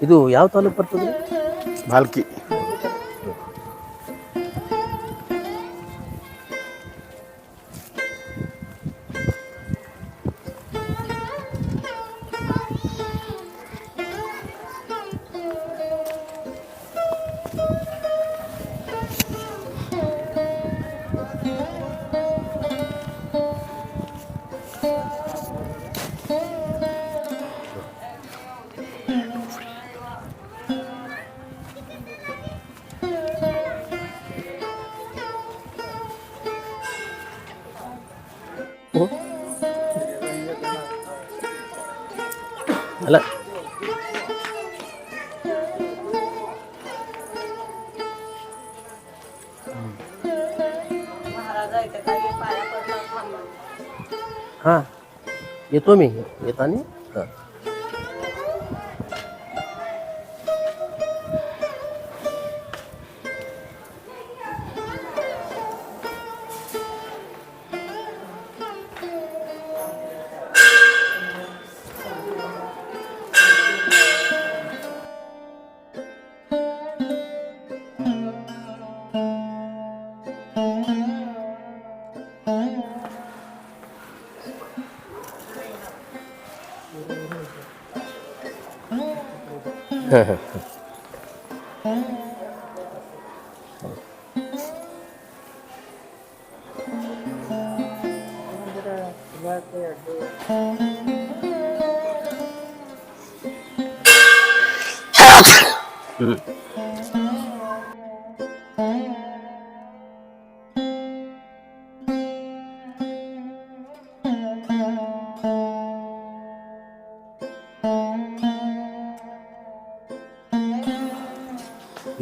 ಇದು ಯಾವ ತಾಲೂಕು ಬರ್ತದೆ? ಭಾಲ್ಕಿ. ಅಲ್ಲ हां येतो मी येताना. हां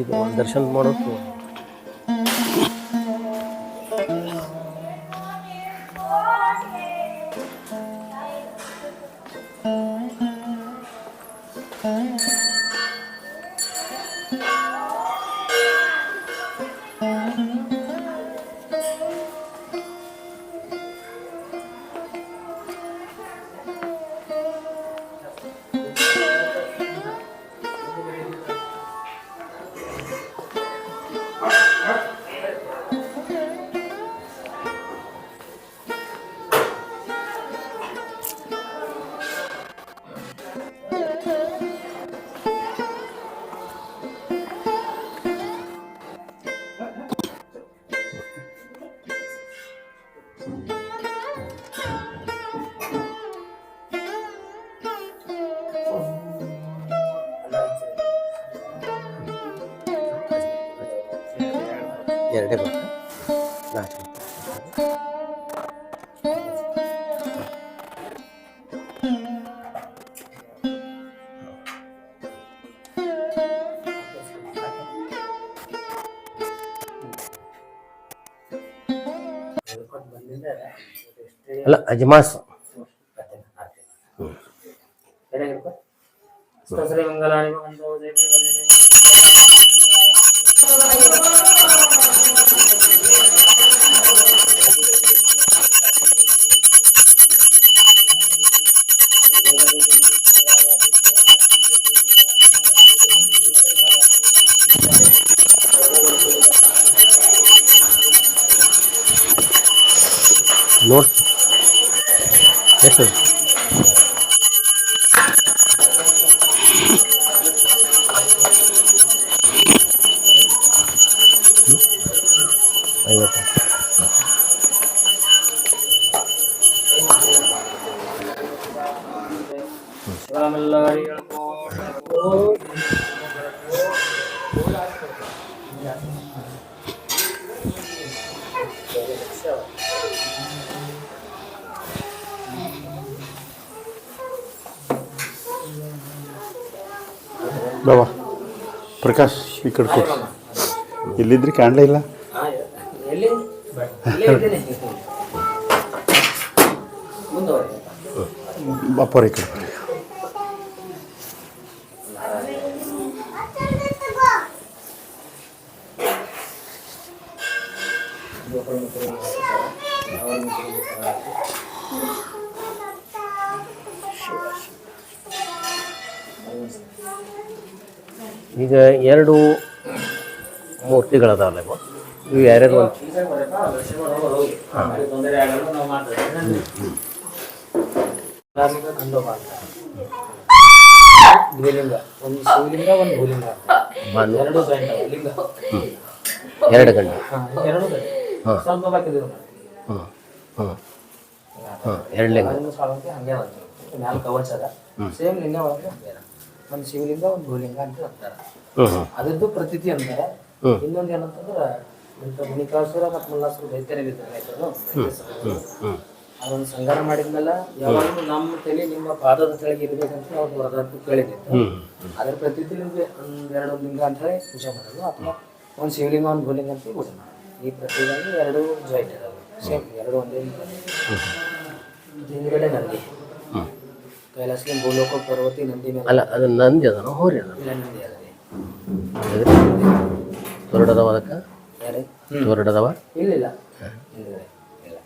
ಇದು ದರ್ಶನ ಮಾಡೋದು. ಎರಡೇ ಗೊತ್ತಾ? ನಾಚು ಅಲ್ಲ ಅಜ್ಮಾಸ್. ನೋಟ್ ಎಷ್ಟು 50. ಬಾಬಾ ಪ್ರಕಾಶ್ ಈ ಕಡೆ ಕೊಡಿ. ಇಲ್ಲಿದ್ರಿ ಕಾಣಲೇ ಇಲ್ಲ. ಬಾಪರ ಈ ಕಡೆ ಬರ್ರಿ. ಈಗ 2 ಮೂರ್ತಿಗಳದಾವಲ್ಲ ಇವು. ಇವು ಯಾರ್ಯಾರು ದ್ವಿಲಿಂಗ, ಒಂದು ಶಿವಲಿಂಗ, ಒಂದು ಭೂಲಿಂಗ, ಎರಡು ಲಿಂಗ, 2 ಗಂಡು. ಎರಡು ಸ್ವಲ್ಪ ಬಾಕಿದೆ. 2 ಲಿಂಗ. ಹಂಗೆ ಮ್ಯಾಲ ಕವಚ ಅದ, ಸೇಮ್ ಲಿಂಗ ಒಳಗೆ ಹಂಗೆ ಒಂದು ಶಿವಲಿಂಗ, ಒಂದು ಭೂಲಿಂಗ ಅಂತ ಅಂತಾರೆ. ಅದ್ರದ್ದು ಪ್ರತೀತಿ ಅಂತಾರೆ. ಇನ್ನೊಂದು ಏನಂತಂದ್ರೆ ಮುನಿಕಾಸುರ ಮತ್ತು ಮುಲ್ಲಾಸುರ ದೈತ್ಯರಿದ್ದಾರೆ. ಅದೊಂದು ಸಂಹಾರ ಮಾಡಿದ್ಮೇಲೆ ಯಾವಾಗಲೂ ನಮ್ಮ ತಲೆ ನಿಮ್ಮ ಪಾದದ ಕೆಳಗೆ ಇರಬೇಕಂತ ಅವ್ರು ವರದಾನ ಕೇಳಿದ್ದಿತ್ತು. ಅದ್ರ ಪ್ರತೀತಿ ನಿಮಗೆ 2 ಲಿಂಗ ಅಂತ ಹೇಳಿ ಪೂಜೆ ಮಾಡೋದು, ಅಥವಾ ಒಂದು ಶಿವಲಿಂಗ, ಒಂದು ಭೂಲಿಂಗ ಅಂತ ಪೂಜೆ ಮಾಡೋದು. ಈ ಪ್ರತಿಗಾಗಿ 2 ಜಾಯಿಂಟ್ ಇದಾವೆ, ಸೇಮ್ 2 ಒಂದೇ. ಹಿಂದ್ಗಡೆ ನಂದಿ, ಕೈಲಾಸಲಿಂಗ, ಭೂಲೋಕ, ಪರ್ವತಿ, ನಂದಿ ಮೇಲೆ. ಅಲ್ಲ, ಅದು ನಂದಿ ಅದನ ಹೋರಿ ಅದ ಇಲ್ಲ, ನಂದಿ ಅದ. ತೊರಡದವ ಅದಕ್ಕೆ ಯಾರೇ ತೊರಡದವ ಇಲ್ಲ ಹಿಂದ್ಗಡೆ ಇಲ್ಲ.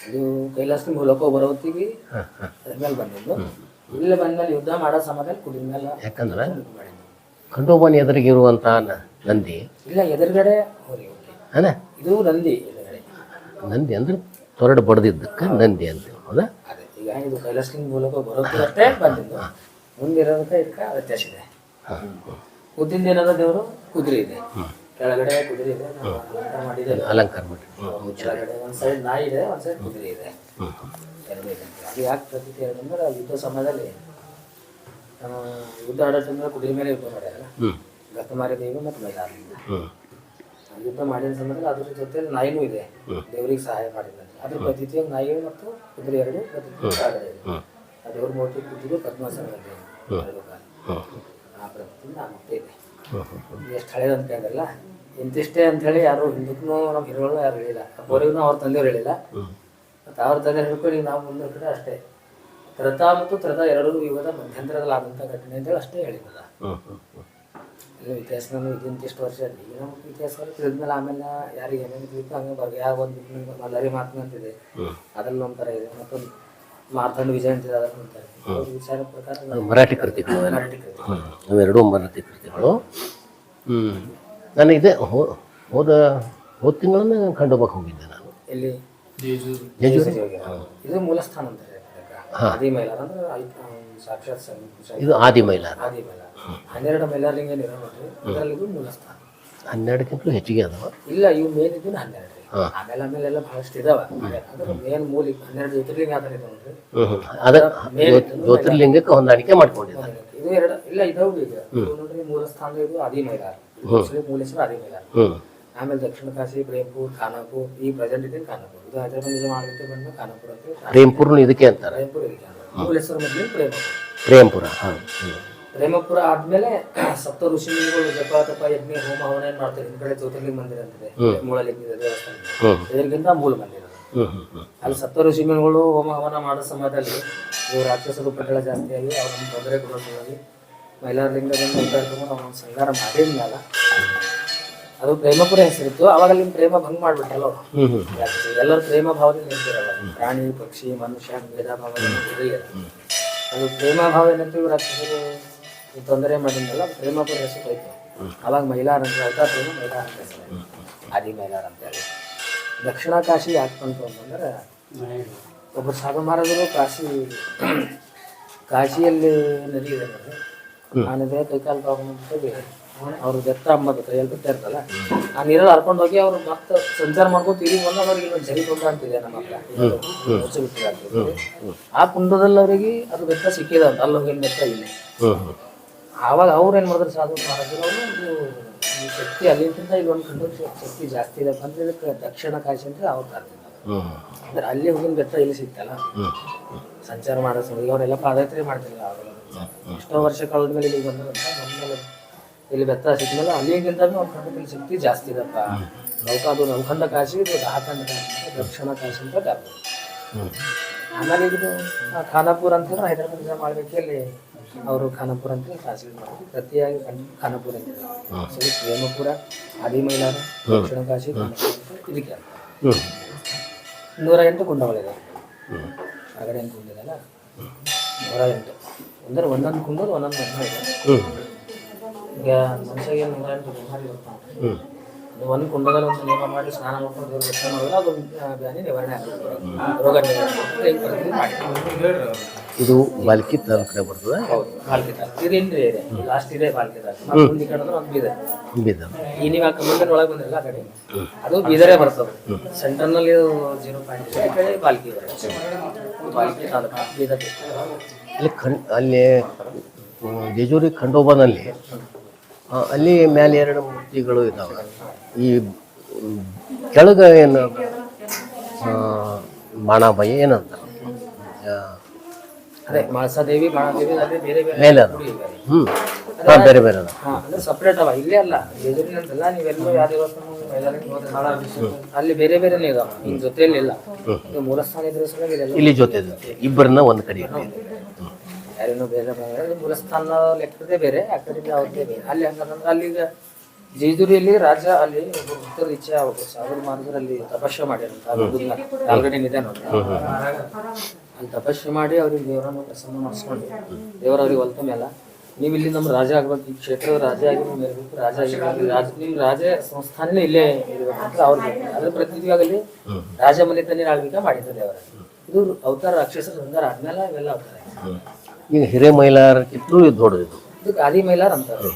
ಇದು ಕೈಲಾಸಲಿಂಗ, ಭೂಲೋಕ, ಪರ್ವತಿಗೆ ಅದ್ರ ಮೇಲೆ ಬಂದಿದ್ದು. ಇಲ್ಲ ಬಂದ್ಮೇಲೆ ಯುದ್ಧ ಮಾಡೋ ಸಮಯದಲ್ಲಿ ಕುಡಿದ ಮೇಲೆ. ಯಾಕಂದ್ರೆ ಖಂಡೋಬಾನಿ ಎದುರಿಗಿರುವಂಥ ನಂದಿ ಇಲ್ಲ, ಎದುರುಗಡೆ ಹೋರಿ ಅದ. ಇದು ನಂದಿ ಎದುರುಗಡೆ. ನಂದಿ ಅಂದ್ರೆ ತೊರಡು ಬಡ್ದಿದ್ದಕ್ಕೆ ನಂದಿ ಅಂತ ಹೌದಾ? ಅದೇ ಈಗ ಇದು ಕೈಲಾಸಲಿಂಗ, ಭೂಲೋಕ, ಪರ್ವತಿ ಅಷ್ಟೇ ಬಂದಿದ್ದು. ಮುಂದಿರೋದಕ್ಕೆ ಇದಕ್ಕೆ ವ್ಯತ್ಯಾಸ ಇದೆ. ಉದ್ದಿಂದ ಏನದ ದೇವರು ಕುದುರೆ ಇದೆ, ಕೆಳಗಡೆ ಕುದುರೆ ಇದೆ, ಅಲಂಕಾರ ಮಾಡಿದೆ. ಅಲಂಕಾರ ಮಾಡಿ ಕೆಳಗಡೆ ಒಂದು ಸೈಡ್ ನಾಯಿ ಇದೆ, ಒಂದು ಸೈಡ್ ಕುದುರೆ ಇದೆ, ಎರಡು ಇದೆ. ಅದು ಯಾಕೆ ಪ್ರತೀತಿ ಹೇಳಿದ್ರೆ ಯುದ್ಧ ಸಮಯದಲ್ಲಿ ಯುದ್ಧ ಆಡೋ ಟೈಮಲ್ಲಿ ಕುದುರೆ ಮೇಲೆ ಯುದ್ಧ ಮಾಡ್ಯಾರ ಗತಮಾರಿ ದೇವಿ ಮತ್ತು ಮೈಲಾರಲಿಂಗ. ಯುದ್ಧ ಮಾಡಿದ ಸಮಯದಲ್ಲಿ ಅದ್ರ ಜೊತೆ ನಾಯಿನೂ ಇದೆ, ದೇವರಿಗೆ ಸಹಾಯ ಮಾಡಿದ್ದಾರೆ. ಅದ್ರ ಪ್ರತೀತಿ ನಾಯಿ ಮತ್ತು ಕುದುರೆ ಎರಡು ಪ್ರತೀತಿ ಕೆಳಗಡೆ ಇದೆ. ಆ ದೇವ್ರ ಮೂರ್ತಿ ಕೂತಿದ್ದು ಪದ್ಮಾಸನ ಇದೆ, ಎರಡು ಕಾಲು. ಆ ಪ್ರತೀತಿ ನಾಮುಕ್ತ ಇದೆ. ಎಷ್ಟು ಹಳೇದಂತ ಹೇಳಿದ್ರಲ್ಲ, ಇಂತಿಷ್ಟೇ ಅಂತ ಹೇಳಿ ಯಾರು ಹಿಂದಕ್ಕೂ ನಮ್ಮ ಹಿರಿಗಳು ಯಾರು ಹೇಳಿಲ್ಲ. ಅವರಿಗೂ ಅವ್ರ ತಂದೆಯವ್ರು ಹೇಳಿಲ್ಲ, ಮತ್ತು ಅವ್ರ ತಂದೆಯವ್ರು ಹೇಳ್ಕೊಂಡು ನಾವು ಮುಂದೆ ಕಡೆ ಅಷ್ಟೇ. ತ್ರತ ಮತ್ತು ತ್ರತ 2 ಯುಗದ ಮಧ್ಯಂತರದಲ್ಲಿ ಆದಂಥ ಘಟನೆ ಅಂತೇಳಿ ಅಷ್ಟೇ ಹೇಳಿದ್ದಲ್ಲ. ಇಲ್ಲ ಇತಿಹಾಸನೂ ಇಂತಿಷ್ಟು ವರ್ಷ ಅಲ್ಲಿ ಈಗ ನಮ್ಗೆ ಇತಿಹಾಸ ತಿಳಿದ್ಮೇಲೆ ಆಮೇಲೆ ಯಾರಿಗೆ ಏನೇನು ತಿಳಿತು ಹಂಗೆ ಬಗ್ಗೆ ಯಾವ ಒಂದು ಮಲ್ಲರಿ ಮಾತುನ ಅಂತಿದೆ, ಅದ್ರಲ್ಲಿ ಒಂಥರ ಇದೆ. ಮತ್ತೊಂದು ಮಾರ್ತಾಂಡ ವಿಜಯ ಅಂತಿದೆ, ಅದನ್ನು ಅಂತಾರೆ. ವಿಚಾರ ಪ್ರಕಾರ ಮರಾಠಿ ಕೃತಿಗಳು, ಮರಾಠಿ ಕೃತಿ ಅವೆರಡೂ ಮರಾಠಿ ಕೃತಿಗಳು. ನಾನು ಇದೆ ಹೋದ ತಿಂಗಳನ್ನ ಖಂಡೋಬಕ್ಕೆ ಹೋಗಿದ್ದೆ ನಾನು. ಇಲ್ಲಿ ಜೇಜೂರು. ಇದು ಮೂಲಸ್ಥಾನ ಅಂತಾರೆ. ಆದಿ ಮೈಲಾರ ಅಂದ್ರೆ ಸಾಕ್ಷಾತ್ ಇದು ಆದಿ ಮೈಲಾರ. ಆದಿ ಮೈಲಾರ 12 ಮೈಲಾರಲಿಂಗ ಏನಿರೋ ನೋಡ್ರಿ, ಇದರಲ್ಲಿ ಇದು ಮೂಲಸ್ಥಾನ. 12ಕ್ಕಿಂತಲೂ ಹೆಚ್ಚಿಗೆ ಅದಾವ. ಇಲ್ಲ, ಇವು ಮೇನ್ ಇದ್ದು 12 ರೀ. ಆಮೇಲೆ ಎಲ್ಲ ಬಹಳಷ್ಟು ಇದಾವ. ಅಂದ್ರೆ ಮೇನ್ ಮೂಲ 12 ಜ್ಯೋತಿರ್ಲಿಂಗ ಆತರ ಇದೆ ನೋಡ್ರಿ. ಅದ ಜ್ಯೋತಿರ್ಲಿಂಗಕ್ಕೆ ಹೊಂದಾಣಿಕೆ ಮಾಡ್ಕೊಂಡಿದ್ದಾರೆ. ಇದು 2 ಇಲ್ಲ ಇದಾವು ಈಗ ನೋಡ್ರಿ. ಮೂಲಸ್ಥಾನ ಇದು ಆದಿ ಮೈಲಾರ, ಮೂಲೇಶ್ವರ ಆದಿ ಮೈಲಾರ. ಆಮೇಲೆ ದಕ್ಷಿಣ ಕಾಶಿ, ಪ್ರೇಮ್ಪುರ್, ಖಾನಾಪುರ್, ಈ ಪ್ರೆಸೆಂಟ್ ಇದೆ ಖಾನಾಪುರ್. ಇದು ಹೈದರಾಬಾದ್ ಮಾಡಲಿಕ್ಕೆ ಬಂದ ಖಾನಾಪುರ ಅಂತ. ಪ್ರೇಮ್ಪುರ್ನು ಇದಕ್ಕೆ ಅಂತಾರೆ. ಪ್ರೇಮ್ಪುರ ಇದಕ್ಕೆ ಮೂಲೇಶ್ವರ ಮೊದಲು ಪ್ರೇಮ್ಪುರ. ಪ್ರೇಮಪುರ ಆದ್ಮೇಲೆ ಸಪ್ತ ಋಷಿಮುನಿಗಳು ಜಪ ತಪ ಯಜ್ಞ ಹೋಮ ಹವನ ಏನ್ ಮಾಡ್ತಾರೆ. ಹಿಂದ್ ಕಡೆ ಜ್ಯೋತಿರ್ಲಿಂಗ ಮಂದಿರ ಅಂತಿದೆ, ಮೂಲಲಿಂಗ ದೇವಸ್ಥಾನ. ಇದಕ್ಕಿಂತ ಮೂಲ ಮಂದಿರ ಅಲ್ಲಿ ಸಪ್ತ ಋಷಿಮುನಿಗಳು ಹೋಮ ಹವನ ಮಾಡೋ ಸಮಯದಲ್ಲಿ ಇವು ರಾಕ್ಷಸರು ಪಟ್ಟಣ ಜಾಸ್ತಿಯಾಗಿ ಅವ್ರನ್ನ ತೊಂದರೆ ಕೊಡೋದ್ರಲ್ಲಿ ಮೈಲಾರಲಿಂಗದಿಂದ ಉಂಟಾಡ್ಕೊಂಡು ಅವನೊಂದು ಸಂಹಾರ ಮಾಡಿದ್ಮೇಲೆ ಅದು ಪ್ರೇಮಪುರ ಹೆಸರಿತ್ತು. ಅವಾಗ ಅಲ್ಲಿ ಪ್ರೇಮ ಭಂಗ ಮಾಡ್ಬಿಟ್ಟಲ್ಲ ಅವರು. ಎಲ್ಲರೂ ಪ್ರೇಮ ಭಾವದಿಂದ ನಿಂತಿರಲ್ಲ, ಪ್ರಾಣಿ ಪಕ್ಷಿ ಮನುಷ್ಯ ಭೇದ ಭಾವ ಇರಲಿಲ್ಲ. ಅದು ಪ್ರೇಮ ಭಾವ ಏನಂತೀವಿ, ರಾಕ್ಷಸರು ತೊಂದರೆ ಮಾಡಿದ್ಮೇಲೆ ಪ್ರೇಮಪುರ ಹೆಸರು ಹೋಯ್ತು. ಅವಾಗ ಮೈಲಾರ ಅಂತ ಹೇಳ್ತಾ ಪ್ರೇಮ ಮೈಲಾರ ಅಂತ ಹೆಸರು, ಆದಿ ಮೈಲಾರ ಅಂತೇಳಿ. ದಕ್ಷಿಣ ಕಾಶಿ ಯಾಕೆ ಬಂತು ಅಂತಂದ್ರೆ ಒಬ್ಬರು ಸಾಧು ಮಹಾರಾಜರು ಕಾಶಿಯಲ್ಲಿ ನದಿ ಇದೆ ನೋಡ್ರಿ, ಆ ನದಿಯ ಕೈಕಾಲು ತಗೊಂಡು ಅವ್ರು ಬೆತ್ತ ಅಂಬದು ಕೈಯಲ್ಲಿ ಬೆತ್ತ ಇರ್ತಲ್ಲ ಆ ನೀರಲ್ಲಿ ಹರ್ಕೊಂಡು ಹೋಗಿ ಅವ್ರು ಮತ್ತೆ ಸಂಚಾರ ಮಾಡ್ಕೊಂಡು ತಿರುಗಿ ಬಂದಾಗ ಅವ್ರಿಗೆ ಇನ್ನೊಂದು ಜರಿ ಕುಂಡ ಅಂತಿದೆ ನಮ್ಮ ಹತ್ರ ಆ ಕುಂಡದಲ್ಲಿ ಅವರಿಗೆ ಅದು ಬೆತ್ತ ಸಿಕ್ಕಿದಂತ ಅಲ್ಲಿ ಹೋಗಿ ಬೆತ್ತ ಇಲ್ಲಿ ಆವಾಗ ಅವ್ರು ಏನ್ ಮಾಡಿದ್ರು ಸಾಧು ಮಹಾರಾಜರು ಅವರು ಈ ಶಕ್ತಿ ಅಲ್ಲಿಂದ ಇಲ್ಲಿ ಒಂದು ಕುಂಡ ಶಕ್ತಿ ಜಾಸ್ತಿ ಇದೆ ಅಂದ್ರೆ ಇದಕ್ಕೆ ದಕ್ಷಿಣ ಕಾಶಿ ಅಂತ ಅವ್ರು ಕರ್ತಿದ್ದಾರೆ ಅಂದ್ರೆ ಅಲ್ಲಿ ಹೋಗಿನ ಬೆತ್ತ ಇಲ್ಲಿ ಸಿಗ್ತಲ್ಲ ಸಂಚಾರ ಮಾಡೋ ಸಮಯ ಅವರೆಲ್ಲ ಪಾದಯಾತ್ರೆ ಮಾಡ್ತಿಲ್ಲ ಅವೆಲ್ಲ ಎಷ್ಟೋ ವರ್ಷ ಕಳೆದ ಮೇಲೆ ಇಲ್ಲಿ ಬಂದ್ರಂತ ನಮ್ಮಲ್ಲಿ ಇಲ್ಲಿ ಬೆತ್ತ ಸಿಕ್ಕಿದ್ಮೇಲೆ ಅಲ್ಲಿಗಿಂತ ಅವ್ರ ಖಂಡದಲ್ಲಿ ಶಕ್ತಿ ಜಾಸ್ತಿ ಇದಪ್ಪ ಅದು ನವಖಂಡ ಕಾಶಿ ಇದು ದಹಖಂಡ ಕಾಶಿ ದಕ್ಷಿಣ ಕಾಶಿ ಅಂತ ಕರ್ಬೋದು ಆಮೇಲೆ ಇದು ಖಾನಾಪುರ ಅಂತ ಹೈದರಾಬಾದ್ ಮಾಡ್ಬೇಕು ಅಲ್ಲಿ ಅವರು ಖಾನಾಪುರ ಅಂತ ಕಾಶಿ ಮಾಡ್ತಾರೆ ಪ್ರತಿಯಾಗಿ ಖಾನಾಪುರ ಅಂತ ಪ್ರೇಮಪುರ ಆದಿಮೈಲಾರ ದಕ್ಷಿಣ ಕಾಶಿ ಇದಕ್ಕೆ 108 ಕುಂಡಗಳಿದೆ ಆಗಡೆ ಅಂತ ಕುಂಡಿದಲ್ಲ 108 ಅಂದ್ರೆ ಒಂದೊಂದು ಕುಂಡದು ಒಂದೊಂದು ಮಹಿಮೆ ಇದೆ ಈಗ ಮನುಷ್ಯಗೆ 108 ಬಿಮಾರಿ ಬರ್ತಾವೆ ಒಂದು ಕುಂಡದಲ್ಲಿ ಒಂದು ನೇಮ ಮಾಡಿ ಸ್ನಾನ ಮಾಡ್ಕೊಂಡು ದೇವ್ರ ದರ್ಶನ ಮಾಡಿದ್ರೆ ಅದು ಬ್ಯಾನಿ ನಿವಾರಣೆ ಆಗ್ತದೆ ರೋಗ ನಿವಾರಣೆ ಮಾಡಿ ಇದು ಬಾಲ್ಕಿ ತಾಲೂಕಿನ ಬರ್ತದೆ. ಹೌದು ಬಾಲ್ಕಿ ತಾಲೂಕು ಇದು ಇಂದ್ರಿ ಇದೆ ಲಾಸ್ಟ್ ಇದೆ ಬಾಲ್ಕಿ ತಾಲೂಕು ಮುಂದೆ ಕಡೆ ಒಂದು ಬೀದರ್ ಬೀದರ್ ಈ ನೀವು ಕಮ್ಮಂದ್ರೆ ಒಳಗೆ ಬಂದಿರಲ್ಲ ಆ ಕಡೆ ಅದು ಬೀದರೇ ಬರ್ತದೆ ಸೆಂಟ್ರಲ್ನಲ್ಲಿ 0.5 ಕಡೆ ಬಾಲ್ಕಿ ಬರುತ್ತೆ ಬಾಲ್ಕಿ ತಾಲೂಕು ಬೀದರ್ ಅಲ್ಲಿ ಅಲ್ಲಿ ಜೇಜೂರಿ ಖಂಡೋಬನಲ್ಲಿ ಅಲ್ಲಿ ಮೇಲೆ 2 ಮೂರ್ತಿಗಳು ಇದ್ದಾವೆ. ಈ ಕೆಳಗ ಏನು ಮಾಣಾಬಾಯಿ ಏನಂತ ಅದೇ ಮಾಳಸಾದೇವಿ ಬಾಣಾದೇವಿ ಅದೇ ಬೇರೆ ಬೇರೆ ಮೇಲೆ ಅದ ಬೇರೆ ಬೇರೆ ಅದ ಅಂದ್ರೆ ಸಪ್ರೇಟ್ ಅವ ಇಲ್ಲೇ ಅಲ್ಲ ಜೇಜೂರಿನ ಅಂತಲ್ಲ ನೀವೆಲ್ಲೂ ಯಾವ ದೇವಸ್ಥಾನ ಅಲ್ಲಿ ಬೇರೆ ಬೇರೆನೇ ಇದಾವ ಹಿಂಗ್ ಜೊತೆಯಲ್ಲಿ ಇಲ್ಲ ಮೂಲಸ್ಥಾನ ಇದ್ರೆ ಸಲ ಇಲ್ಲಿ ಜೊತೆ ಇಬ್ಬರನ್ನ ಒಂದ್ ಕಡೆ ಯಾರೇನೋ ಬೇರೆ ಮೂಲಸ್ಥಾನ ಲೆಕ್ಕದೇ ಬೇರೆ ಆ ಕಡೆ ಅವ್ರದ್ದೇ ಬೇರೆ ಅಲ್ಲಿ ಹಂಗಂದ್ರೆ ಅಲ್ಲಿಗ ಜೇಜೂರಿಯಲ್ಲಿ ರಾಜ ಅಲ್ಲಿ ಭಕ್ತರ ಇಚ್ಛೆ ಸಾವಿರ ಮಾರ್ಗರು ಅಲ್ಲಿ ತಪಸ್ಸೆ ಮಾಡ್ಯಾರ ಆಲ್ರೆಡಿ ಇದೆ ನೋಡಿ ಅಲ್ಲಿ ತಪಸ್ಸೆ ಮಾಡಿ ಅವ್ರಿಗೆ ದೇವರನ್ನು ಪ್ರಸನ್ನ ಮಾಡಿಸ್ಕೊಂಡು ದೇವರ ಅವ್ರಿಗೆ ಹೊಲ್ತ ಮೇಲೆ ನೀವು ಇಲ್ಲಿ ನಮ್ಮ ರಾಜ ಆಗ್ಬೇಕು ಈ ಕ್ಷೇತ್ರದ ರಾಜ ಆಗಿ ನೀವು ಇರಬೇಕು ರಾಜ ಆಗಿರ್ಬೇಕು ರಾಜ ನಿಮ್ಮ ರಾಜ ಸಂಸ್ಥಾನನೇ ಇಲ್ಲೇ ಇರ್ಬೇಕಂತ ಅವ್ರಿಗೆ ಅದ್ರ ಪ್ರತಿನಿಧಿಯಾಗಲಿ ರಾಜ ಮನೆತನೇ ಆಳ್ವಿಕೆ ಮಾಡಿದ್ದ ದೇವರ ಇದು ಅವತಾರ ರಾಕ್ಷಸ ಸಂಹಾರ ಆದ್ಮೇಲೆ ಇವೆಲ್ಲ ಅವತಾರ ಈಗ ಹಿರೇಮೈಲಾರಕ್ಕಿಂತಲೂ ಇದು ದೊಡ್ಡದು ಇದಕ್ಕೆ ಆದಿ ಮೈಲಾರ ಅಂತಾರೆ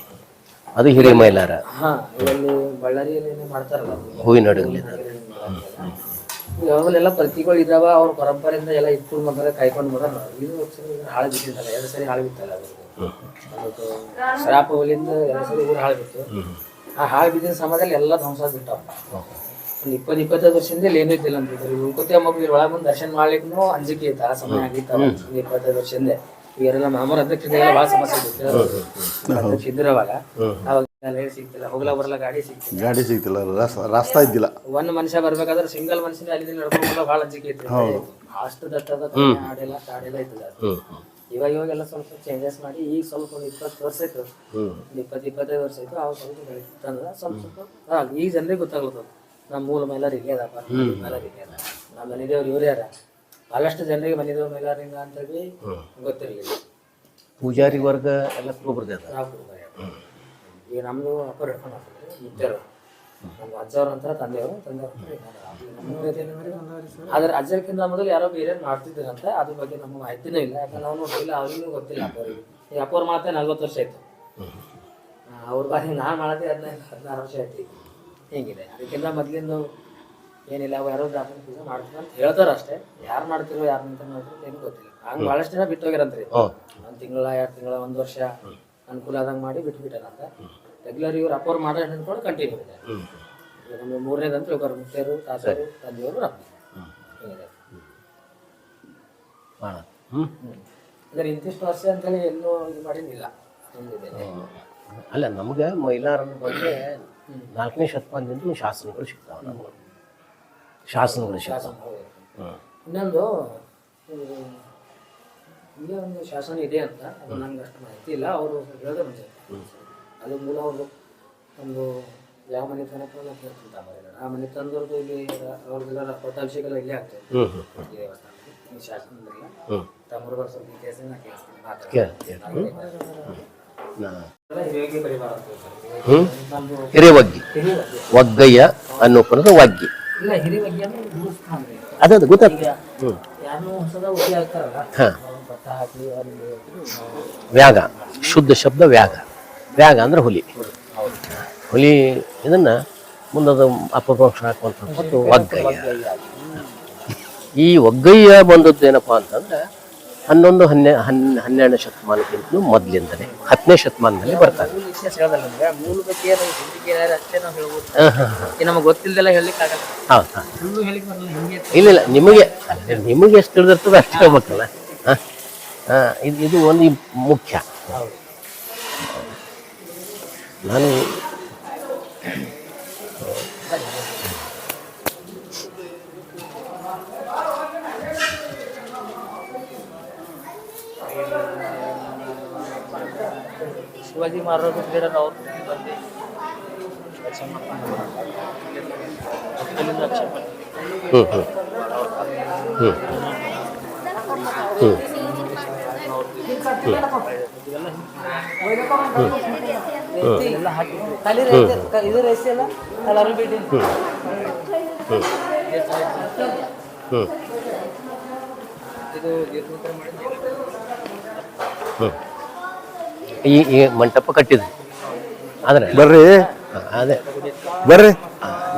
ಅದು ಹಿರೇಮೈಲಾರ ಹಾ ಇಲ್ಲಿ ಬಳ್ಳಾರಿಯಲ್ಲಿ ಮಾಡ್ತಾರಲ್ಲ ಹೂವಿನ ಅಡಗಲಿ ಯಾವಾಗಲೆಲ್ಲ ಪ್ರತಿಗಳು ಇದಾವ ಅವ್ರ ಪರಂಪರೆಯಿಂದ ಎಲ್ಲ ಇಟ್ಕೊಂಡು ಬಂದರೆ ಕಾಯ್ಕೊಂಡು ಬಂದ ಇದು ಹಾಳು ಬಿಟ್ಟಿದ್ದಲ್ಲ 2 ಸರಿ ಹಾಳು ಬಿತ್ತಲ್ಲ ಅವ್ರದ್ದು ಶ್ರಾಪ ಹೋಲಿಂದ 2 ಸರಿ ಊರು ಹಾಳು ಬಿತ್ತು ಆ ಹಾಳು ಬಿದ್ದಿನ ಸಮಯದಲ್ಲಿ ಎಲ್ಲ ಧ್ವಂಸ ಬಿಟ್ಟಾವ ಒಂದು 20-25 ವರ್ಷದಿಂದ ಇಲ್ಲಿ ಏನೂ ಇದ್ದಿಲ್ಲ ಅಂತಿದ್ರು ಉಳ್ಕೋತಿ ಮಗು ಒಳಗೆ ಬಂದು ದರ್ಶನ ಮಾಡ್ಲಿಕ್ಕೂ ಅಂಜಿಕೆ ಇತ್ತು ಆ ಸಮಯ ಆಗಿತ್ತು 25 ವರ್ಷದಿಂದ ಇವರೆಲ್ಲ ಮಾಮೂರ ಅಧ್ಯಕ್ಷತೆಲ್ಲ ಭಾಳ ಸಮಸ್ಯೆ ಇತ್ತು ಅಧ್ಯಕ್ಷ ಇದ್ರು ಅವಾಗ ಸಿಗ್ತಿಲ್ಲ ಹೋಗ್ಲಾ ಬರಲ್ಲ ಗಾಡಿ ಸಿಗ್ತಿಲ್ಲ ರಾಸ್ತಾ ಇದ್ದಿಲ್ಲ ಒಂದ್ ಮನುಷ್ಯ ಬರ್ಬೇಕಾದ್ರೆ ಸಿಂಗಲ್ ಮನುಷ್ಯನೇ ಅಲ್ಲಿ ನಡ್ಕೊಂಡು ಭಾಳ ಅಂಜಿಕೆ ಇತ್ತು ಅಷ್ಟು ದಟ್ಟದ ಕಾಡೆಲ್ಲ ಇರ್ತದೆ ಇವಾಗೆಲ್ಲ ಸ್ವಲ್ಪ ಚೇಂಜಸ್ ಮಾಡಿ ಈಗ ಸ್ವಲ್ಪ ಒಂದು 20 ವರ್ಷ ಆಯ್ತು 20-25 ವರ್ಷ ಆಯ್ತು ಅವಾಗ ಸ್ವಲ್ಪ ಬೆಳೀತಂದ್ರೆ ಸ್ವಲ್ಪ ಈಗ ಜನರಿಗೆ ಗೊತ್ತಾಗ್ಲತ್ತದ ನಮ್ಮ ಮೂಲ ಮೈಲಾರ ಇಲ್ಲೇ ಅದಪ್ಪ ಮೈಲಾರ ಇಲ್ಲೇ ಅದ ನಮ್ಮ ಮನೆ ದೇವ್ರು ಇವ್ರು ಯಾರ ಭಾಳಷ್ಟು ಜನರಿಗೆ ಮನೆ ದೇವ್ರು ಮೈಲಾರಿಂಗ ಅಂತೇಳಿ ಗೊತ್ತಿರಲಿಲ್ಲ ಪೂಜಾರಿ ವರ್ಗ ಎಲ್ಲ ಕುರುಬರ್ದೆ ಅದ ಈಗ ನಮ್ಮದು ಅಪ್ಪರ್ ಹಿಡ್ಕೊಂಡು ಹೋಗ್ತಿದ್ರು ಮುತ್ತೇರು ನಮ್ಮ ಅಜ್ಜವ್ರ ನಂತರ ತಂದೆಯವರು ಆದ್ರೆ ಅಜ್ಜರ್ಕಿಂತ ಮೊದಲು ಯಾರೋ ಬೇರೆ ಮಾಡ್ತಿದ್ರಂತೆ ಅದ್ರ ಬಗ್ಗೆ ನಮ್ಮ ಮಾಹಿತಿನೂ ಇಲ್ಲ ಯಾಕಂದ್ರೆ ನಾವು ನೋಡಿಲ್ಲ ಅವ್ರಿಗೂ ಗೊತ್ತಿಲ್ಲ ಅಪ್ಪರಿಗೆ ಈ ಅಪ್ಪವ್ರ ಮಾತೇ 40 ವರ್ಷ ಆಯ್ತು ಅವ್ರ ಬಾರಿ ನಾನು ಮಾಡೋದೇ 15-16 ವರ್ಷ ಆಯ್ತು ಹೇಗಿದೆ ಅದಕ್ಕಿಂತ ಮೊದಲಿಂದ ಏನಿಲ್ಲ ಅವು ಯಾರೋ ಬ್ರಾಹ್ಮಣ ಪೂಜೆ ಮಾಡ್ತೀವಿ ಅಂತ ಹೇಳ್ತಾರೆ ಅಷ್ಟೇ ಯಾರು ಮಾಡ್ತಿರೋ ಯಾರು ನಿಂತ ಮಾಡ್ತಿರೋ ಏನೂ ಗೊತ್ತಿಲ್ಲ ಹಂಗೆ ಭಾಳಷ್ಟು ಜನ ಬಿಟ್ಟು ಹೋಗ್ಯಾರಂತ್ರಿ 1 ತಿಂಗಳ 2 ತಿಂಗಳ 1 ವರ್ಷ ಅನುಕೂಲ ಆದಂಗೆ ಮಾಡಿ ಬಿಟ್ಬಿಟ್ಟಾರಂತ ರೆಗ್ಯುಲರ್ ಇವ್ರು ಅಪ್ಪವ್ರು ಮಾಡೋ ನೆನ್ಕೊಂಡು ಕಂಟಿನ್ಯೂ ಇದೆ ನಮ್ಮ 3ನೇದಂತೂ ಇವರು ಮುತ್ತೇರು ತಾತರು ತಂದೆಯವರು ಅಂದ್ರೆ ಇಂತಿಷ್ಟು ವರ್ಷ ಅಂತೇಳಿ ಎಲ್ಲೂ ಇದು ಮಾಡಿಲ್ಲ ಅಲ್ಲ ನಮ್ಗೆ ಮೈಲಾರನ ಬಗ್ಗೆ 4ನೇ ಶತಮಾನದಿಂದ ಶಾಸನಗಳು ಸಿಗ್ತಾವೆ ನಮ್ಗೆ ಶಾಸನಗಳು ಇನ್ನೊಂದು ಇಲ್ಲೇ ಒಂದು ಶಾಸನ ಇದೆ ಅಂತ ಅದು ನಂಗೆ ಅಷ್ಟು ಮಾಹಿತಿ ಇಲ್ಲ ಅವರು ಹೇಳಿದ್ರು ಮುಂಚೆ ಅದು ಮೂಲ ಅವರು ಒಂದು ಯಾವ ಮನೆ ತನಕ ಕೇಳ್ತಿರ್ತಾರೆ ಆ ಮನೆ ತಂದವ್ರದ್ದು ಇಲ್ಲಿ ಅವ್ರದ್ದೆಲ್ಲ ಪಟ್ಟಾಭಿಷೇಕ ಇಲ್ಲೇ ಆಗ್ತದೆ ಈ ದೇವಸ್ಥಾನದಲ್ಲಿ ಈ ಶಾಸನದಲ್ಲ ತಮ್ಮರು ಸ್ವಲ್ಪ ಇತಿಹಾಸನ ಕೇಳಿಸ್ತೀನಿ ಹಿರೇವಗ್ಗಿ ಒಗ್ಗಯ್ಯ ಅನ್ನೋ ಪದದ ವಗ್ಗಿ ಇಲ್ಲ ಹಿರಿವಗ್ಗಿ ಅಂದ್ರೆ ದೇವಸ್ಥಾನ ಅದು ಗೊತ್ತಾಗ್ತದೆ ಯಾರು ಹೊಸದ ಉಗಿ ಆಗ್ತಾರಲ್ಲ ಭತ್ತ ಹಾಕಿ ವ್ಯಾಗ ಶುದ್ಧ ಶಬ್ದ ವ್ಯಾಗ ವ್ಯಾಗ ಅಂದ್ರೆ ಹುಲಿ ಹುಲಿ ಇದನ್ನು ಮುಂದದು ಅಪಭ್ರಂಶ ಹಾಕುವಂಥದ್ದು ಒಗ್ಗಯ್ಯ. ಈ ಒಗ್ಗಯ್ಯ ಬಂದದ್ದು ಏನಪ್ಪ ಅಂತಂದ್ರೆ 12ನೇ ಶತಮಾನಕ್ಕಿಂತಲೂ ಮೊದಲಿಂದಲೇ 10ನೇ ಶತಮಾನದಲ್ಲಿ ಬರ್ತಾರೆ. ಮೂಲ ಬಗ್ಗೆ ಅಷ್ಟೇ ನಾವು ಹೇಳ್ಬೋದು, ನಮಗೆ ಗೊತ್ತಿಲ್ಲದೆಲ್ಲ ಹೇಳಲಿಕ್ಕೆ ಆಗಲ್ಲ. ಹೌದು, ಸುಳ್ಳು ಹೇಳಿಕ್ ಬರಲ್ಲ. ಹಿಂಗೆ ಇಲ್ಲ ನಿಮಗೆ ಎಷ್ಟು ತಿಳಿದಿರ್ತದೆ ಅಷ್ಟು ಹೇಳ್ಬೇಕಲ್ಲ. ಇದು ಒಂದು ಮುಖ್ಯ. ನಾನು ಶಿವಾಜಿ ಮಹಾರಾಜ ಅವ್ರು ಬಂದು ಇದು ರೈಸ್ ಎಲ್ಲ ಎಲ್ಲರೂ ಬಿಟ್ಟು ಈ ಮಂಟಪ ಕಟ್ಟಿದ್ರು. ಆದ್ರೆ ಬರ್ರಿ ಅದೇ ಬರ್ರಿ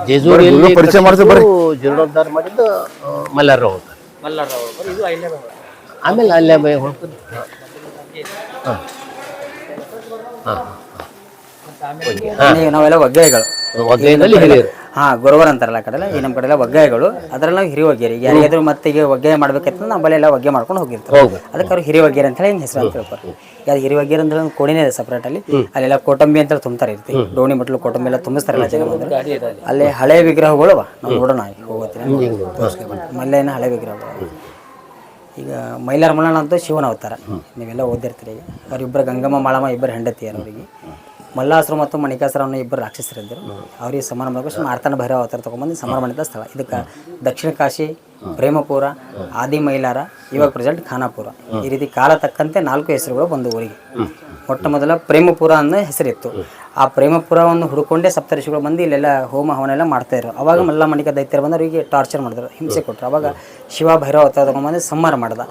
ಜೇಜೂರಿಯಲ್ಲಿ ಪರಿಚಯ ಮಾಡ್ತೀವಿ ಬರ್ರಿ. ಜೀರ್ಣೋದ್ಧಾರ ಮಾಡಿದ್ದು ಮಲ್ಲಾರ ಹೋಗ್ತಾರೆ. ಇದು ಐಲ್ಯಾರ ಆಮೇಲೆ ಅಲ್ಲೇ ಹೋಗ್ತದೆ. ನಾವೆಲ್ಲ ಒಗ್ಗಾಯಿಗಳು ಒಗ್ಗೈನಲ್ಲಿ ಹಿರಿಯರು. ಗುರುವರ್ ಅಂತಾರಲ್ಲ ಆ ಕಡೆಲ್ಲ. ಈ ನಮ್ಮ ಕಡೆಲ್ಲ ಒಗ್ಗಾಯಿಗಳು. ಅದ್ರಲ್ಲಿ ನಾವು ಹಿರಿ ಒಗ್ಗೇರಿ. ಯಾರಿಗಾದ್ರೂ ಮತ್ತೆ ಈಗ ಒಗ್ಗಾಯ ಮಾಡ್ಬೇಕಂತ ನಮ್ಮಲ್ಲೆಲ್ಲ ಒಗ್ಗೆ ಮಾಡ್ಕೊಂಡು ಹೋಗಿರ್ತಾರೆ. ಅದಕ್ಕೆ ಅವ್ರು ಹಿರಿ ಒಗ್ಗೇರಿ ಅಂತ ಹೇಳಿ ಹಿಂಗೆ ಹೆಸರು ಅಂತ ಹೇಳ್ತಾರೆ. ಯಾವ್ದು ಹಿರಿ ಒಗ್ಗೇರಿ ಅಂದ್ರೆ ಒಂದು ಕೋಣಿನೇ ಇದೆ ಸಪ್ರೇಟ್. ಅಲ್ಲೆಲ್ಲ ಕೋಟಂಬಿ ಅಂತ ತುಂಬ್ತಾರೆ ಇರ್ತೀವಿ. ಡೋಣಿ ಮಟ್ಲು ಕೋಟಂಬಿ ಎಲ್ಲ ತುಂಬಿಸ್ತಾರಲ್ಲ ಜನ. ಅಲ್ಲಿ ಹಳೆ ವಿಗ್ರಹಗಳು ನಾವು ನೋಡೋಣ ಹೋಗೋತೀನಿ. ಮಲ್ಲೇನ ಹಳೆ ವಿಗ್ರಹಗಳು. ಈಗ ಮೈಲಾರ ಮಲ್ಲಣ್ಣ ಅಂತೂ ಶಿವನ ಅವತಾರ, ನೀವೆಲ್ಲ ಓದಿರ್ತೀರಿ. ಈಗ ಅವರಿಬ್ಬರು ಗಂಗಮ್ಮ ಮಾಳಮ್ಮ ಇಬ್ಬರು ಹೆಂಡತಿಯರು. ಅವರಿಗೆ ಮಲ್ಲಾಸುರ ಮತ್ತು ಮಣಿಕಾಸುರ ಅನ್ನೋ ಇಬ್ಬರು ರಾಕ್ಷಸರಿದ್ದರು. ಅವ್ರಿಗೆ ಸಮಾರಂಭ ಮಾರ್ತಾಂಡ ಭೈರವ ಅವತಾರ ತೊಗೊಂಬಂದು ಸಮಾರಂಭ ಮಾಡಿದ ಸ್ಥಳ. ಇದಕ್ಕೆ ದಕ್ಷಿಣ ಕಾಶಿ, ಪ್ರೇಮಪುರ, ಆದಿ ಮೈಲಾರ, ಇವಾಗ ಪ್ರೆಸೆಂಟ್ ಖಾನಾಪುರ, ಈ ರೀತಿ ಕಾಲ ತಕ್ಕಂತೆ 4 ಹೆಸರುಗಳು ಬಂದು ಊರಿಗೆ. ಮೊಟ್ಟ ಮೊದಲ ಪ್ರೇಮಪುರ ಅನ್ನೋ ಹೆಸರಿತ್ತು. ಆ ಪ್ರೇಮಪುರವನ್ನು ಹುಡುಕೊಂಡೇ ಸಪ್ತರ್ಷಿಗಳು ಬಂದು ಇಲ್ಲೆಲ್ಲ ಹೋಮ ಹವನೆಲ್ಲ ಮಾಡ್ತಾಯಿದ್ರು. ಅವಾಗ ಮಲ್ಲ ಮಣಿಕ ದೈತ್ಯರು ಬಂದು ಅವರಿಗೆ ಟಾರ್ಚರ್ ಮಾಡಿದ್ರು, ಹಿಂಸೆ ಕೊಟ್ಟರು. ಅವಾಗ ಶಿವ ಭೈರವ ಅವತಾರ ತೊಗೊಂಬಂದು ಸಂಹಾರ ಮಾಡ್ದ.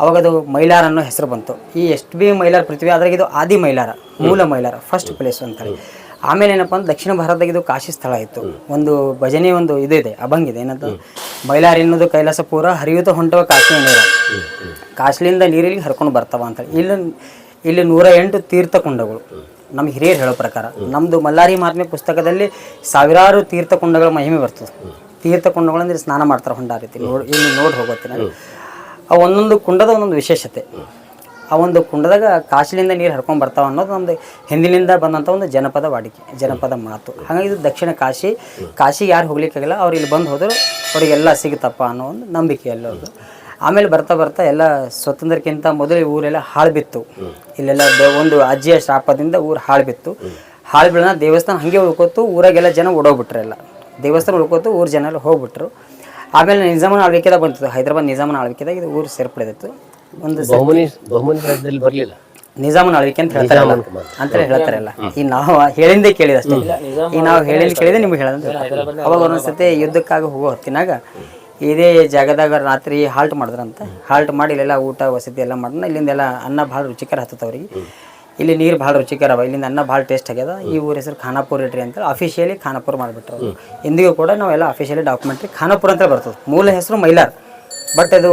ಅವಾಗ ಅದು ಮೈಲಾರ ಅನ್ನೋ ಹೆಸರು ಬಂತು. ಈ ಎಷ್ಟು ಬಿ ಮೈಲಾರ ಪೃಥ್ವಿ, ಅದ್ರಾಗ ಇದು ಆದಿ ಮೈಲಾರ, ಮೂಲ ಮೈಲಾರ, ಫಸ್ಟ್ ಪ್ಲೇಸ್ ಅಂತೇಳಿ. ಆಮೇಲೆ ಏನಪ್ಪ ಅಂದ್ರೆ ದಕ್ಷಿಣ ಭಾರತದಾಗ ಇದು ಕಾಶಿ ಸ್ಥಳ ಇತ್ತು. ಒಂದು ಭಜನೆ ಒಂದು ಇದು ಇದೆ, ಅಭಂಗ ಇದೆ. ಏನಂತ ಮೈಲಾರ ಎನ್ನುವುದು ಕೈಲಾಸಪುರ, ಹರಿಯುತ್ತ ಹೊಂಟವ ಕಾಶಿಯ ನೀರು, ಕಾಶಿಲಿಂದ ನೀರಿಗೆ ಹರ್ಕೊಂಡು ಬರ್ತಾವ ಅಂತೇಳಿ. ಇಲ್ಲಿ 108 ತೀರ್ಥಕುಂಡಗಳು ನಮ್ಮ ಹಿರಿಯರು ಹೇಳೋ ಪ್ರಕಾರ. ನಮ್ಮದು ಮಲ್ಲಾರಿ ಮಹಾತ್ಮೆ ಪುಸ್ತಕದಲ್ಲಿ ಸಾವಿರಾರು ತೀರ್ಥಕುಂಡಗಳ ಮಹಿಮೆ ಬರ್ತದೆ. ತೀರ್ಥಕುಂಡಗಳಂದ್ರೆ ಸ್ನಾನ ಮಾಡ್ತಾರೆ ಹೊಂಡ ರೀತಿ. ಇಲ್ಲಿ ನೋಡಿ ಹೋಗುತ್ತೆ. ಆ ಒಂದೊಂದು ಕುಂಡದ ಒಂದೊಂದು ವಿಶೇಷತೆ. ಆ ಒಂದು ಕುಂಡದಾಗ ಕಾಶಿಲಿಂದ ನೀರು ಹರ್ಕೊಂಡು ಬರ್ತಾವ ಅನ್ನೋದು ನಮ್ಮದು ಹಿಂದಿನಿಂದ ಬಂದಂಥ ಒಂದು ಜನಪದ ವಾಡಿಕೆ, ಜನಪದ ಮಾತು. ಹಾಗಾಗಿ ಇದು ದಕ್ಷಿಣ ಕಾಶಿ. ಕಾಶಿಗೆ ಯಾರು ಹೋಗ್ಲಿಕ್ಕಾಗಲ್ಲ, ಅವ್ರು ಇಲ್ಲಿ ಬಂದು ಹೋದ್ರು ಅವರಿಗೆಲ್ಲ ಸಿಗುತ್ತಪ್ಪ ಅನ್ನೋ ಒಂದು ನಂಬಿಕೆ ಎಲ್ಲರದು. ಆಮೇಲೆ ಬರ್ತಾ ಬರ್ತಾ ಎಲ್ಲ ಸ್ವತಂತ್ರಕ್ಕಿಂತ ಮೊದಲು ಊರೆಲ್ಲ ಹಾಳು ಬಿತ್ತು. ಇಲ್ಲೆಲ್ಲ ಒಂದು ಅಜ್ಜಿಯ ಶಾಪದಿಂದ ಊರು ಹಾಳು ಬಿತ್ತು. ಹಾಳು ಬೀಳೋಣ ದೇವಸ್ಥಾನ ಹಾಗೆ ಉಳ್ಕೋತು. ಊರಾಗೆಲ್ಲ ಜನ ಓಡೋಗ್ಬಿಟ್ರು. ಎಲ್ಲ ದೇವಸ್ಥಾನ ಉಳ್ಕೋತು, ಊರು ಜನ ಎಲ್ಲ ಹೋಗ್ಬಿಟ್ರು. ಆಮೇಲೆ ನಿಜಾಮನ ಆಳ್ವಿಕೆದಾಗ ಬಂತಿತ್ತು. ಹೈದರಾಬಾದ್ ನಿಜಾಮನ ಆಳ್ವಿಕೆದಾಗ ಇದು ಊರು ಸೇರ್ಪಡೆದಿತ್ತು. ಒಂದು ಬರಲಿಲ್ಲ ನಿಜಾಮನ ಆಳ್ವಿಕೆ ಅಂತ ಹೇಳ್ತಾರಲ್ಲ ಅಂತೇಳಿ ಹೇಳ್ತಾರಲ್ಲ. ಈಗ ನಾವು ಹೇಳಿಂದೇ ಕೇಳಿದಷ್ಟೇ. ಈಗ ನಾವು ಹೇಳಿಂದ ಕೇಳಿದೆ ನಿಮ್ಗೆ ಹೇಳೋದಂತ. ಅವಾಗ ಒಂದೊಂದ್ಸತಿ ಯುದ್ಧಕ್ಕಾಗಿ ಹೋಗೋ ಹೊತ್ತಿನಾಗ ಇದೇ ಜಾಗದಾಗ ರಾತ್ರಿ ಹಾಲ್ಟ್ ಮಾಡಿದ್ರಂತ. ಹಾಲ್ಟ್ ಮಾಡಿ ಇಲ್ಲೆಲ್ಲ ಊಟ ವಸತಿ ಎಲ್ಲ ಮಾಡೋಣ. ಇಲ್ಲಿಂದೆಲ್ಲ ಅನ್ನ ಭಾಳ ರುಚಿಕರ ಹತ್ತದ ಅವ್ರಿಗೆ. ಇಲ್ಲಿ ನೀರು ಭಾಳ ರುಚಿಕರವ, ಇಲ್ಲಿಂದ ಅನ್ನ ಭಾಳ ಟೇಸ್ಟ್ ಆಗ್ಯದ. ಈ ಊರ ಹೆಸರು ಖಾನಾಪುರ ಇಟ್ರಿ ಅಂತ ಅಫಿಷಿಯಲಿ ಖಾನಾಪುರ ಮಾಡಿಬಿಟ್ರು. ಇಂದಿಗೂ ಕೂಡ ನಾವೆಲ್ಲ ಅಫಿಷಿಯಲಿ ಡಾಕ್ಯುಮೆಂಟ್ರಿ ಖಾನಾಪುರ ಅಂತ ಬರ್ತದೆ. ಮೂಲ ಹೆಸರು ಮೈಲಾರ್, ಬಟ್ ಅದು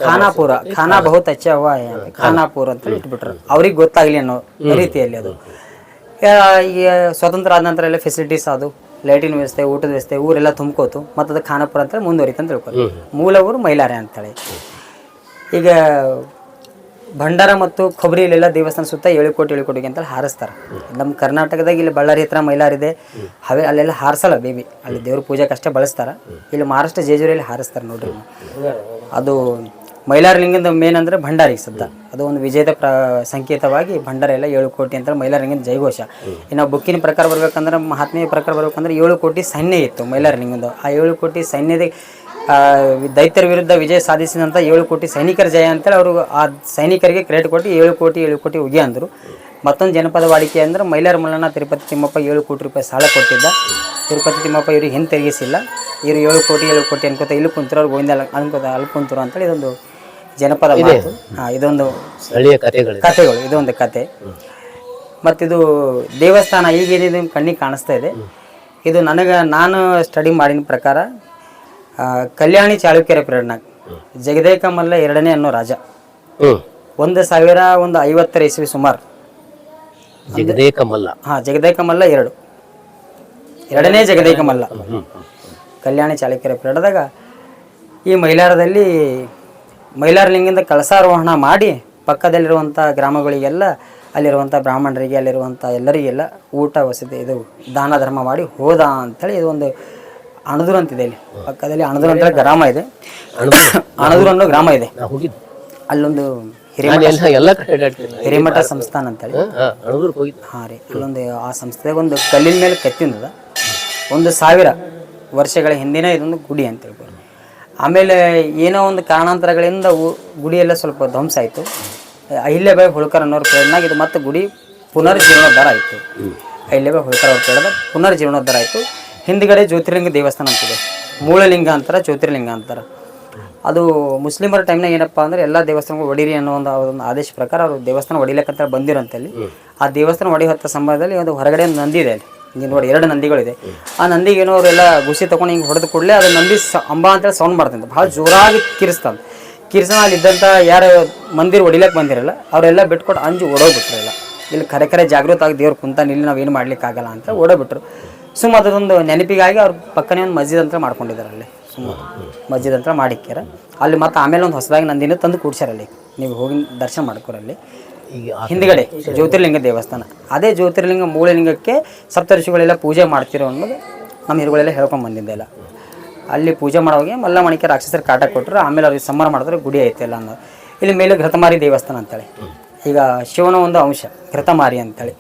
ಖಾನಾಪುರ. ಖಾನಾ ಬಹುತ್ ಅಚ್ಚ ಹವಾ ಖಾನಾಪುರ ಅಂತ ಇಟ್ಬಿಟ್ರು. ಅವ್ರಿಗೆ ಗೊತ್ತಾಗ್ಲಿ ಅನ್ನೋ ರೀತಿಯಲ್ಲಿ. ಅದು ಈಗ ಸ್ವತಂತ್ರ ಆದ ನಂತರ ಎಲ್ಲ ಫೆಸಿಲಿಟೀಸ್ ಅದು, ಲೈಟಿನ ವ್ಯವಸ್ಥೆ, ಊಟದ ವ್ಯವಸ್ಥೆ, ಊರೆಲ್ಲ ತುಂಬ್ಕೋತು. ಮತ್ತು ಅದು ಖಾನಾಪುರ ಅಂತೇಳಿ ಮುಂದುವರಿತು ಅಂತ ತಿಳ್ಕೊಂಡು. ಮೂಲ ಊರು ಮೈಲಾರೆ ಅಂತೇಳಿ. ಈಗ ಭಂಡಾರ ಮತ್ತು ಕೊಬ್ಬರಿಲೆಲ್ಲ ದೇವಸ್ಥಾನ ಸುತ್ತ 7 ಕೋಟಿ ಅಂತೇಳಿ ಹಾರಿಸ್ತಾರೆ. ನಮ್ಮ ಕರ್ನಾಟಕದಾಗ ಇಲ್ಲಿ ಬಳ್ಳಾರಿ ಹತ್ರ ಮೈಲಾರಿದೆ. ಅಲ್ಲೆಲ್ಲ ಹಾರಿಸಲ್ಲ ಬೇಬಿ, ಅಲ್ಲಿ ದೇವ್ರ ಪೂಜೆಗೆ ಅಷ್ಟೇ ಬಳಸ್ತಾರೆ. ಇಲ್ಲಿ ಮಹಾರಾಷ್ಟ್ರ ಜೇಜೂರಿಯಲ್ಲಿ ಹಾರಿಸ್ತಾರೆ ನೋಡ್ರಿ. ಅದು ಮೈಲಾರ ಲಿಂಗದ ಮೇನ್ ಅಂದರೆ ಭಂಡಾರಿಗೆ ಸದ್ದ. ಅದು ಒಂದು ವಿಜಯದ ಸಂಕೇತವಾಗಿ ಭಂಡಾರ ಎಲ್ಲ 7 ಕೋಟಿ ಅಂತ ಮೈಲಾರ ಲಿಂಗದ ಜೈಘೋಷ. ಇನ್ನು ಬುಕ್ಕಿನ ಪ್ರಕಾರ ಬರ್ಬೇಕಂದ್ರೆ, ಮಹಾತ್ಮೆಯ ಪ್ರಕಾರ ಬರ್ಬೇಕಂದ್ರೆ 7 ಕೋಟಿ ಸೈನ್ಯ ಇತ್ತು ಮೈಲಾರ ಲಿಂಗದ. ಆ 7 ಕೋಟಿ ಸೈನ್ಯದ ದೈತ್ಯರ ವಿರುದ್ಧ ವಿಜಯ ಸಾಧಿಸಿದಂಥ 7 ಕೋಟಿ ಸೈನಿಕರ ಜಯ ಅಂತೇಳಿ ಅವರು ಆ ಸೈನಿಕರಿಗೆ ಕ್ರೆಡಿಟ್ ಕೊಟ್ಟು 7 ಕೋಟಿ ಉಗಿ ಅಂದರು. ಮತ್ತೊಂದು ಜನಪದ ವಾಡಿಕೆ ಅಂದ್ರೆ ಮೈಲಾರ ಮಲ್ಲಣ್ಣ ತಿರುಪತಿ ತಿಮ್ಮಪ್ಪ 7 ಕೋಟಿ ರೂಪಾಯಿ ಸಾಲ ಕೊಟ್ಟಿದ್ದ. ತಿರುಪತಿ ತಿಮ್ಮಪ್ಪ ಇವ್ರಿಗೆ ಹಿಂತಿರುಗಿಸಿಲ್ಲ. ಇವರು 7 ಕೋಟಿ ಅನ್ಕೋತ ಇಲ್ಲಿ ಕುಂತಿರೋರು ಗೋವಿಂದ ಅನ್ಕೋತ ಅಲ್ಲಿ ಕುಂತರು ಅಂತೇಳಿ ಇದೊಂದು ಜನಪದ ಮಾತು. ಇದೊಂದು ಸ್ಥಳೀಯ ಕಥೆಗಳು. ಇದೊಂದು ಕತೆ. ಮತ್ತಿದು ದೇವಸ್ಥಾನ ಈಗೇನಿದೆ ನಿಮ್ಮ ಕಣ್ಣಿಗೆ ಕಾಣಿಸ್ತಾ ಇದೆ, ಇದು ನಾನು ಸ್ಟಡಿ ಮಾಡಿದ ಪ್ರಕಾರ ಕಲ್ಯಾಣಿ ಚಾಲುಕ್ಯರ ಪೀರಿಯಡ್ನಾಗ ಜಗದೇಕ ಮಲ್ಲ 2ನೇ ಅನ್ನೋ ರಾಜ 1150 ಇಸ್ವಿ ಸುಮಾರು. ಜಗದೇಕ ಮಲ್ಲ. ಜಗದೇಕ ಮಲ್ಲ 2ನೇ ಜಗದೇಕ ಮಲ್ಲ ಕಲ್ಯಾಣಿ ಚಾಲುಕ್ಯರ ಪೀರಿಯಡ್ದಾಗ ಈ ಮೈಲಾರಲಿಂಗದಿಂದ ಕಳಸಾರೋಹಣ ಮಾಡಿ ಪಕ್ಕದಲ್ಲಿರುವಂಥ ಗ್ರಾಮಗಳಿಗೆಲ್ಲ ಅಲ್ಲಿರುವಂಥ ಬ್ರಾಹ್ಮಣರಿಗೆ ಅಲ್ಲಿರುವಂಥ ಎಲ್ಲರಿಗೆಲ್ಲ ಊಟ ವಸತಿ ಇದು ದಾನ ಧರ್ಮ ಮಾಡಿ ಹೋದ ಅಂಥೇಳಿ ಇದು ಒಂದು ಅಣದೂರು ಅಂತಿದೆ. ಇಲ್ಲಿ ಪಕ್ಕದಲ್ಲಿ ಅಣದೂರು ಅಂತ ಗ್ರಾಮ ಇದೆ, ಅಣದೂರು ಅನ್ನೋ ಗ್ರಾಮ ಇದೆ. ಅಲ್ಲೊಂದು ಹಿರೇಮಠ ಸಂಸ್ಥಾನ ಅಂತೇಳಿ ರೀ, ಅಲ್ಲೊಂದು ಆ ಸಂಸ್ಥೆದಾಗ ಒಂದು ಕಲ್ಲಿನ ಮೇಲೆ ಕೆತ್ತಿಂದದ 1000 ವರ್ಷಗಳ ಹಿಂದಿನ ಇದೊಂದು ಗುಡಿ ಅಂತ ಹೇಳ್ಬೋದು. ಆಮೇಲೆ ಏನೋ ಒಂದು ಕಾರಣಾಂತರಗಳಿಂದ ಗುಡಿಯೆಲ್ಲ ಸ್ವಲ್ಪ ಧ್ವಂಸ ಆಯಿತು. ಅಹಿಲ್ಯಬಾಯಿ ಹೋಳ್ಕರ್ ಅನ್ನೋರ ಪ್ರೇರಣಾಗ ಇದು ಮತ್ತೆ ಗುಡಿ ಪುನರ್ಜೀರ್ಣೋದ್ಧಾರ ಆಯಿತು. ಅಹಿಲ್ಯಬಾಯಿ ಹೋಳ್ಕರ್ ಅವ್ರ ಪ್ರೇರಣದ ಪುನರ್ಜೀರ್ಣೋದ್ಧಾರ ಆಯಿತು. ಹಿಂದ್ಗಡೆ ಜ್ಯೋತಿರ್ಲಿಂಗ ದೇವಸ್ಥಾನ ಅಂತಿದೆ, ಮೂಲಲಿಂಗ ಅಂತಾರೆ, ಜ್ಯೋತಿರ್ಲಿಂಗ ಅಂತಾರೆ. ಅದು ಮುಸ್ಲಿಮರ ಟೈಮ್ನಾಗ ಏನಪ್ಪ ಅಂದರೆ ಎಲ್ಲ ದೇವಸ್ಥಾನಗಳು ಹೊಡೀರಿ ಅನ್ನೋ ಒಂದು ಆದೇಶ ಪ್ರಕಾರ ಅವರು ದೇವಸ್ಥಾನ ಹೊಡಿಲಿಕ್ಕಂತ ಬಂದಿರೋಂತಲ್ಲಿ ಆ ದೇವಸ್ಥಾನ ಹೊಡಿ ಹೊತ್ತ ಸಮಯದಲ್ಲಿ ಒಂದು ಹೊರಗಡೆ ಒಂದು ನಂದಿ ಇದೆ. ಅಲ್ಲಿ ನೀವು ನೋಡಿ 2 ನಂದಿಗಳಿದೆ. ಆ ನಂದಿಗೆ ಏನೋ ಅವರೆಲ್ಲ ಗುಸಿ ತೊಗೊಂಡು ಹಿಂಗೆ ಹೊಡೆದು ಕೂಡಲೇ ಅದು ನಂದಿ ಅಂಬಾ ಅಂತೇಳಿ ಸೌಂಡ್ ಮಾಡ್ತಂತೆ, ಭಾಳ ಜೋರಾಗಿ ಕಿರಿಸ್ತಾನೆ. ಕಿರ್ಸನ ಅಲ್ಲಿ ಇದ್ದಂಥ ಯಾರು ಮಂದಿರ ಹೊಡಿಲಕ್ಕೆ ಬಂದಿರಲ್ಲ ಅವರೆಲ್ಲ ಬಿಟ್ಕೊಟ್ಟು ಅಂಜು ಓಡೋಗ್ಬಿಟ್ರಲ್ಲ. ಇಲ್ಲಿ ಕರೆ ಜಾಗೃತ ಆಗಿ ದೇವ್ರು ಕುಂತಾನೆ, ಇಲ್ಲಿ ನಾವೇನು ಮಾಡ್ಲಿಕ್ಕೆ ಆಗಲ್ಲ ಅಂತ ಓಡೋಗ್ಬಿಟ್ರು. ಸುಮ್ಮ ಅದೊಂದು ನೆನಪಿಗಾಗಿ ಅವ್ರ ಪಕ್ಕನೇ ಒಂದು ಮಸ್ಜಿದ್ ಅಂತ ಮಾಡ್ಕೊಂಡಿದ್ದಾರೆ. ಅಲ್ಲಿ ಸುಮಾರು ಮಸ್ಜಿದ್ ಅಂತ ಮಾಡಿಕ್ಕ್ಯಾರ. ಅಲ್ಲಿ ಮತ್ತು ಆಮೇಲೆ ಒಂದು ಹೊಸದಾಗಿ ನಂದಿನ ತಂದು ಕೂಡ್ಸ್ಯಾರಲ್ಲಿ, ನೀವು ಹೋಗಿ ದರ್ಶನ ಮಾಡ್ಕೊರಲ್ಲಿ. ಹಿಂದ್ಗಡೆ ಜ್ಯೋತಿರ್ಲಿಂಗ ದೇವಸ್ಥಾನ, ಅದೇ ಜ್ಯೋತಿರ್ಲಿಂಗ ಮೂಲಲಿಂಗಕ್ಕೆ ಸಪ್ತರ್ಷಿಗಳೆಲ್ಲ ಪೂಜೆ ಮಾಡ್ತಿರೋ ಅನ್ನೋದು ನಮ್ಮ ಹಿರುಗಳೆಲ್ಲ ಹೇಳ್ಕೊಂಡು ಬಂದಿದ್ದೆಲ್ಲ. ಅಲ್ಲಿ ಪೂಜೆ ಮಾಡೋವಾಗ ಮಲ್ಲ ಮಣಿಕೆ ರಾಕ್ಷಸರು ಕಾಟ ಕೊಟ್ಟರು. ಆಮೇಲೆ ಅವ್ರಿಗೆ ಸಂಹಾರ ಮಾಡಿದ್ರೆ ಗುಡಿ ಐತೆಲ್ಲ ಅನ್ನೋದು. ಇಲ್ಲಿ ಮೇಲೆ ಘೃತಮಾರಿ ದೇವಸ್ಥಾನ ಅಂತೇಳಿ, ಈಗ ಶಿವನ ಒಂದು ಅಂಶ ಘೃತಮಾರಿ ಅಂತೇಳಿ.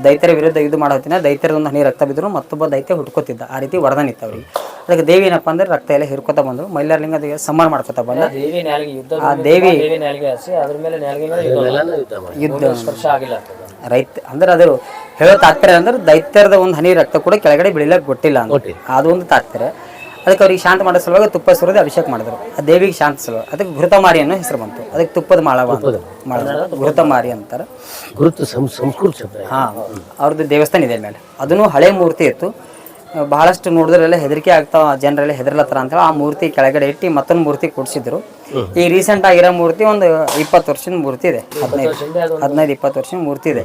ದೈತ್ಯರ ವಿರುದ್ಧ ಇದು ಮಾಡೋತಿನ ದೈತ್ಯರದೊಂದು ಹನಿ ರಕ್ತ ಬಿದ್ದರು ಮತ್ತೊಬ್ಬ ದೈತ್ಯ ಹುಡ್ಕೋತಿದ್ದ. ಆ ರೀತಿ ವರದಾನ ಇತ್ತು ಅವ್ರಿಗೆ. ಅದಕ್ಕೆ ದೇವಿ ಏನಪ್ಪ ಅಂದ್ರೆ ರಕ್ತ ಎಲ್ಲ ಹಿರ್ಕೋತಾ ಬಂದರು. ಮೈಲಾರಲಿಂಗ ಸಂಹಾರ ಮಾಡ್ಕೋತಾ ಬಂದ. ಆ ದೇವಿ ಯುದ್ಧ ರೈತ ಅಂದ್ರೆ ಅದು ಹೇಳೋ ತಾತ್ಪರ್ಯ ಅಂದ್ರೆ ದೈತ್ಯರದ ಒಂದು ಹನಿ ರಕ್ತ ಕೂಡ ಕೆಳಗಡೆ ಬೀಳಕ್ಕೆ ಗೊತ್ತಿಲ್ಲ ಅಂತ, ಅದೊಂದು ತಾತ್ಪರ್ಯ. ಅದಕ್ಕೆ ಅವ್ರಿಗೆ ಶಾಂತ ಮಾಡೋ ಸಲುವಾಗಿ ತುಪ್ಪ ಸುರಿದು ಅಭಿಷೇಕ ಮಾಡಿದ್ರು. ಆ ದೇವಿಗೆ ಶಾಂತ ಸಲುವಾಗಿ ಅದಕ್ಕೆ ಘೃತಮಾರಿ ಅನ್ನೋ ಹೆಸರು ಬಂತು. ಅದಕ್ಕೆ ತುಪ್ಪದ ಮಾಳವ ಘೃತಮಾರಿ ಅಂತಾರೆ. ಅವ್ರದ್ದು ದೇವಸ್ಥಾನ ಇದೆ ಮೇಲೆ. ಅದನ್ನು ಹಳೆ ಮೂರ್ತಿ ಇತ್ತು. ಬಹಳಷ್ಟು ನೋಡಿದ್ರೆಲ್ಲ ಹೆದರಿಕೆ ಆಗ್ತಾವ, ಜನರೆಲ್ಲ ಹೆದರ್ಲತ್ತಾರ ಅಂತೇಳಿ ಆ ಮೂರ್ತಿ ಕೆಳಗಡೆ ಇಟ್ಟು ಮತ್ತೊಂದು ಮೂರ್ತಿ ಕೊಡಿಸಿದ್ರು. ಈ ರೀಸೆಂಟ್ ಆಗಿರೋ ಮೂರ್ತಿ ಒಂದು 20 ವರ್ಷದ ಮೂರ್ತಿ ಇದೆ, 15-20 ವರ್ಷದ ಮೂರ್ತಿ ಇದೆ.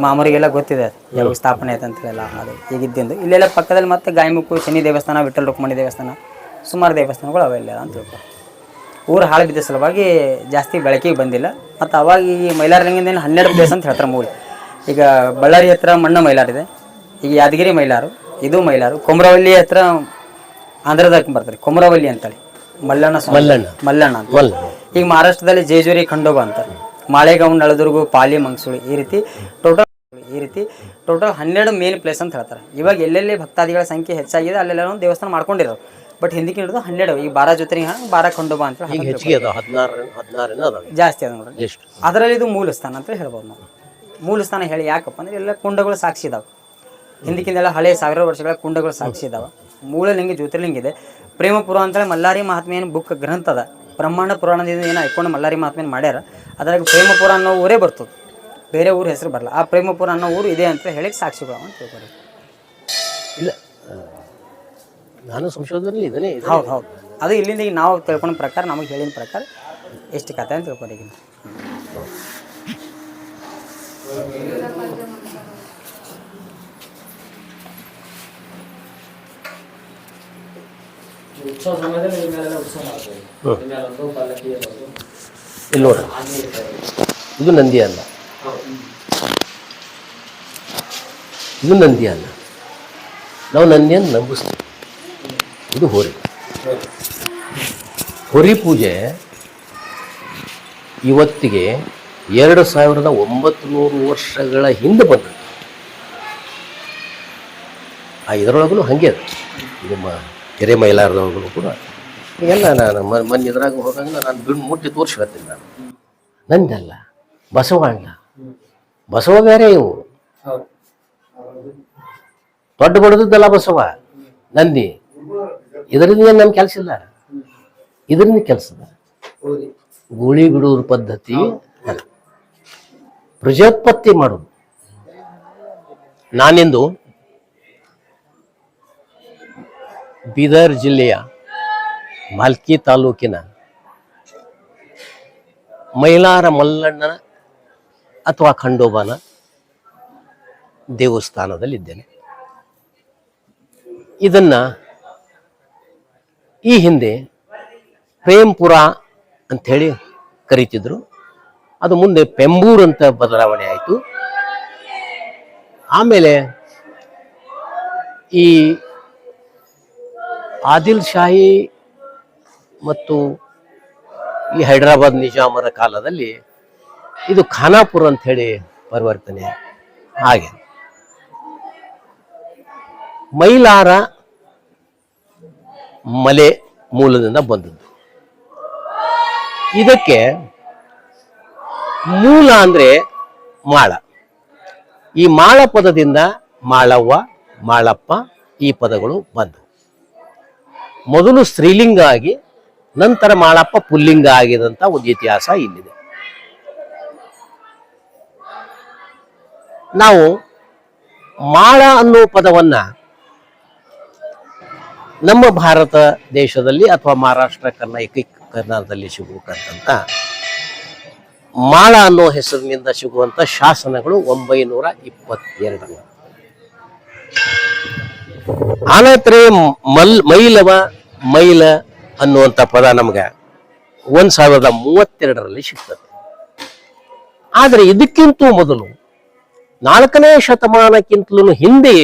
ಮಾಮೂರಿಗೆಲ್ಲ ಗೊತ್ತಿದೆ ಯಾವಾಗ ಸ್ಥಾಪನೆ ಆಯ್ತು ಅಂತೆಲ್ಲ. ಅದು ಈಗಿದ್ದು ಇಲ್ಲೆಲ್ಲ ಪಕ್ಕದಲ್ಲಿ ಮತ್ತೆ ಗಾಯಮುಖು ಶನಿ ದೇವಸ್ಥಾನ, ವಿಠ್ಠಲ ರುಕ್ಮಣಿ ದೇವಸ್ಥಾನ, ಸುಮಾರು ದೇವಸ್ಥಾನಗಳು ಅವೆಲ್ಲ ಅಂತ ತಿಳ್ಕೊ. ಊರು ಹಾಳು ಬಿದ್ದ ಸಲುವಾಗಿ ಜಾಸ್ತಿ ಬೆಳಕಿಗೆ ಬಂದಿಲ್ಲ. ಮತ್ತು ಅವಾಗ ಈ ಮೈಲಾರಲಿಂಗದಿಂದ 12 ಪ್ಲೇಸ್ ಅಂತ ಹೇಳ್ತಾರೆ ಮೂಲ. ಈಗ ಬಳ್ಳಾರಿ ಹತ್ರ ಮಣ್ಣ ಮೈಲಾರಿದೆ, ಈಗ ಯಾದಗಿರಿ ಮೈಲಾರು, ಇದು ಮೈಲಾರು. ಕೊಮರವಲ್ಲಿ ಹತ್ರ ಆಂಧ್ರದಾಗ ಬರ್ತಾರೆ ಕೊಮರವಲ್ಲಿ ಅಂತೇಳಿ, ಮಲ್ಲಣ್ಣ ಅಂತ. ಈಗ ಮಹಾರಾಷ್ಟ್ರದಲ್ಲಿ ಜೇಜೂರಿ ಖಂಡೋಬ ಅಂತ, ಮಾಳೆಗಾಂವ್, ನಳದುರ್ಗು, ಪಾಲಿ, ಮಂಗಸೂಳಿ, ಈ ರೀತಿ ಟೋಟಲ್ 12 ಮೇನ್ ಪ್ಲೇಸ್ ಅಂತ ಹೇಳ್ತಾರೆ. ಇವಾಗ ಎಲ್ಲೆಲ್ಲಿ ಭಕ್ತಾದಿಗಳ ಸಂಖ್ಯೆ ಹೆಚ್ಚಾಗಿದೆ ಅಲ್ಲೆಲ್ಲ ಒಂದು ದೇವಸ್ಥಾನ ಮಾಡ್ಕೊಂಡಿರೋರು. ಬಟ್ ಹಿಂದಕ್ಕೆ ಹಿಡಿದು 12, ಈಗ 12 ಜ್ಯೋತಿರ್ಲಿಂಗ, 12 ಖಂಡೋಬ ಅಂತ ಜಾಸ್ತಿ ಅದ ನೋಡ್ರಿ. ಅದರಲ್ಲಿ ಇದು ಮೂಲ ಸ್ಥಾನ ಅಂತ ಹೇಳ್ಬೋದು ನಾವು. ಮೂಲ ಸ್ಥಾನ ಹೇಳಿ ಯಾಕಪ್ಪ ಅಂದ್ರೆ ಎಲ್ಲ ಕುಂಡಗಳು ಸಾಕ್ಷಿ ಇದಾವೆ. ಹಿಂದಕ್ಕಿಂದೆಲ್ಲ ಹಳೆ 1000 ವರ್ಷಗಳ ಕುಂಡಗಳು ಸಾಕ್ಷಿ ಇದಾವೆ. ಮೂಲಲಿಂಗ ಜ್ಯೋತಿರ್ಲಿಂಗ ಇದೆ. ಪ್ರೇಮಪುರ ಅಂತೇಳಿ ಮಲ್ಲಾರಿ ಮಹಾತ್ಮೆಯನ್ನು ಬುಕ್ ಗ್ರಂಥ ಅದ. ಬ್ರಹ್ಮಾಂಡ ಪುರಾಣದಿಂದ ಏನು ಹಾಕೊಂಡು ಮಲ್ಲಾರಿ ಮಹಾತ್ಮೆಯನ್ನು ಮಾಡ್ಯಾರ. ಅದ್ರಾಗ ಪ್ರೇಮಪುರ ಅನ್ನೋ ಊರೇ ಬರ್ತದೆ, ಬೇರೆ ಊರ ಹೆಸರು ಬರಲ್ಲ. ಆ ಪ್ರೇಮಪುರ ಅನ್ನೋ ಊರು ಇದೆ ಅಂತ ಹೇಳಿ ಸಾಕ್ಷಿಗಳು ಅಂತ ತಿಳ್ಕೊರಿ. ಇಲ್ಲ, ನಾನು ಸಂಶೋಧನೆ ಇದ್ದೇನೆ. ಹೌದು, ಅದು ಇಲ್ಲಿಂದ ಈಗ ನಾವು ತಿಳ್ಕೊಂಡ ಪ್ರಕಾರ, ನಮಗೆ ಹೇಳಿದ ಪ್ರಕಾರ ಎಷ್ಟು ಕತೆ ಅಂತ ತಿಳ್ಕೊರಿ. ಈಗ ಉತ್ಸವ ಸಮಯದಲ್ಲಿ ಉತ್ಸವ ಮಾಡ್ತೀವಿ. ಇಲ್ಲಿ ನೋಡ್ರಿ, ಇದು ನಂದಿ ಅಲ್ಲ, ಇದು ನಂದಿ ಅಲ್ಲ. ನಾವು ನಂದಿಯನ್ನು ನಂಬಿಸ್ತೀವಿ. ಇದು ಹೋರಿ. ಹೋರಿ ಪೂಜೆ ಇವತ್ತಿಗೆ 2900 ವರ್ಷಗಳ ಹಿಂದೆ ಬಂದದ್ದು. ಇದರೊಳಗೂ ಹಾಗೆ ಅದು. ನಿಮ್ಮ ಕೆರೆ ಮೈಲಾರದೊಳಗೂ ಕೂಡ ಎಲ್ಲ ನಾನು ಮೊನ್ನೆ ಇದ್ರಾಗ ಹೋಗಂಗ ನಾನು ಮುಟ್ಟಿ ತೋರಿಸಿ ಹೇಳ್ತೀನಿ. ನಾನು ನಂದಲ್ಲ, ಬಸವ ಅಣ್ಣ, ಬಸವ ಬೇರೆ. ಇವು ದೊಡ್ಡ ಬಡದಲ್ಲ ಬಸವ, ನಂದಿ. ಇದರಿಂದ ಏನು ನಮ್ಮ ಕೆಲಸ ಇಲ್ಲ, ಇದರಿಂದ ಕೆಲಸದ ಗೂಳಿ ಬಿಡುವ ಪದ್ಧತಿ, ಪ್ರಜೋತ್ಪತ್ತಿ ಮಾಡೋದು. ನಾನಿಂದು ಬೀದರ್ ಜಿಲ್ಲೆಯ ಮಾಲ್ಕಿ ತಾಲೂಕಿನ ಮೈಲಾರ ಮಲ್ಲಣ್ಣನ ಅಥವಾ ಖಂಡೋಬಾನ ದೇವಸ್ಥಾನದಲ್ಲಿದ್ದೇನೆ. ಇದನ್ನ ಈ ಹಿಂದೆ ಪ್ರೇಮ್ಪುರ ಅಂಥೇಳಿ ಕರೀತಿದ್ರು. ಅದು ಮುಂದೆ ಪೆಂಬೂರ್ ಅಂತ ಬದಲಾವಣೆ ಆಯಿತು. ಆಮೇಲೆ ಈ ಆದಿಲ್ ಶಾಹಿ ಮತ್ತು ಈ ಹೈದರಾಬಾದ್ ನಿಜಾಮರ ಕಾಲದಲ್ಲಿ ಇದು ಖಾನಾಪುರ ಅಂತ ಹೇಳಿ ಪರಿವರ್ತನೆ ಹಾಗೆ. ಮೈಲಾರ ಮಲೆ ಮೂಲದಿಂದ ಬಂದದ್ದು. ಇದಕ್ಕೆ ಮೂಲ ಅಂದ್ರೆ ಮಾಳ. ಈ ಮಾಳ ಪದದಿಂದ ಮಾಳವ್ವ, ಮಾಳಪ್ಪ ಈ ಪದಗಳು ಬಂದವು. ಮೊದಲು ಸ್ತ್ರೀಲಿಂಗ ಆಗಿ ನಂತರ ಮಾಳಪ್ಪ ಪುಲ್ಲಿಂಗ ಆಗಿದಂತ ಒಂದು ಇತಿಹಾಸ ಇಲ್ಲಿದೆ. ನಾವು ಮಾಳ ಅನ್ನೋ ಪದವನ್ನ ನಮ್ಮ ಭಾರತ ದೇಶದಲ್ಲಿ ಅಥವಾ ಮಹಾರಾಷ್ಟ್ರ ಕರ್ನಾಟಕದಲ್ಲಿ ಸಿಗುವಂತ ಮಾಳ ಅನ್ನೋ ಹೆಸರಿನಿಂದ ಸಿಗುವಂತ ಶಾಸನಗಳು 922. ಆನಂತರ ಮೈಲವ ಮೈಲ ಅನ್ನುವಂಥ ಪದ ನಮ್ಗೆ 1032 ಸಿಗ್ತದೆ. ಆದರೆ ಇದಕ್ಕಿಂತ ಮೊದಲು 4ನೇ ಶತಮಾನಕ್ಕಿಂತಲೂ ಹಿಂದೆ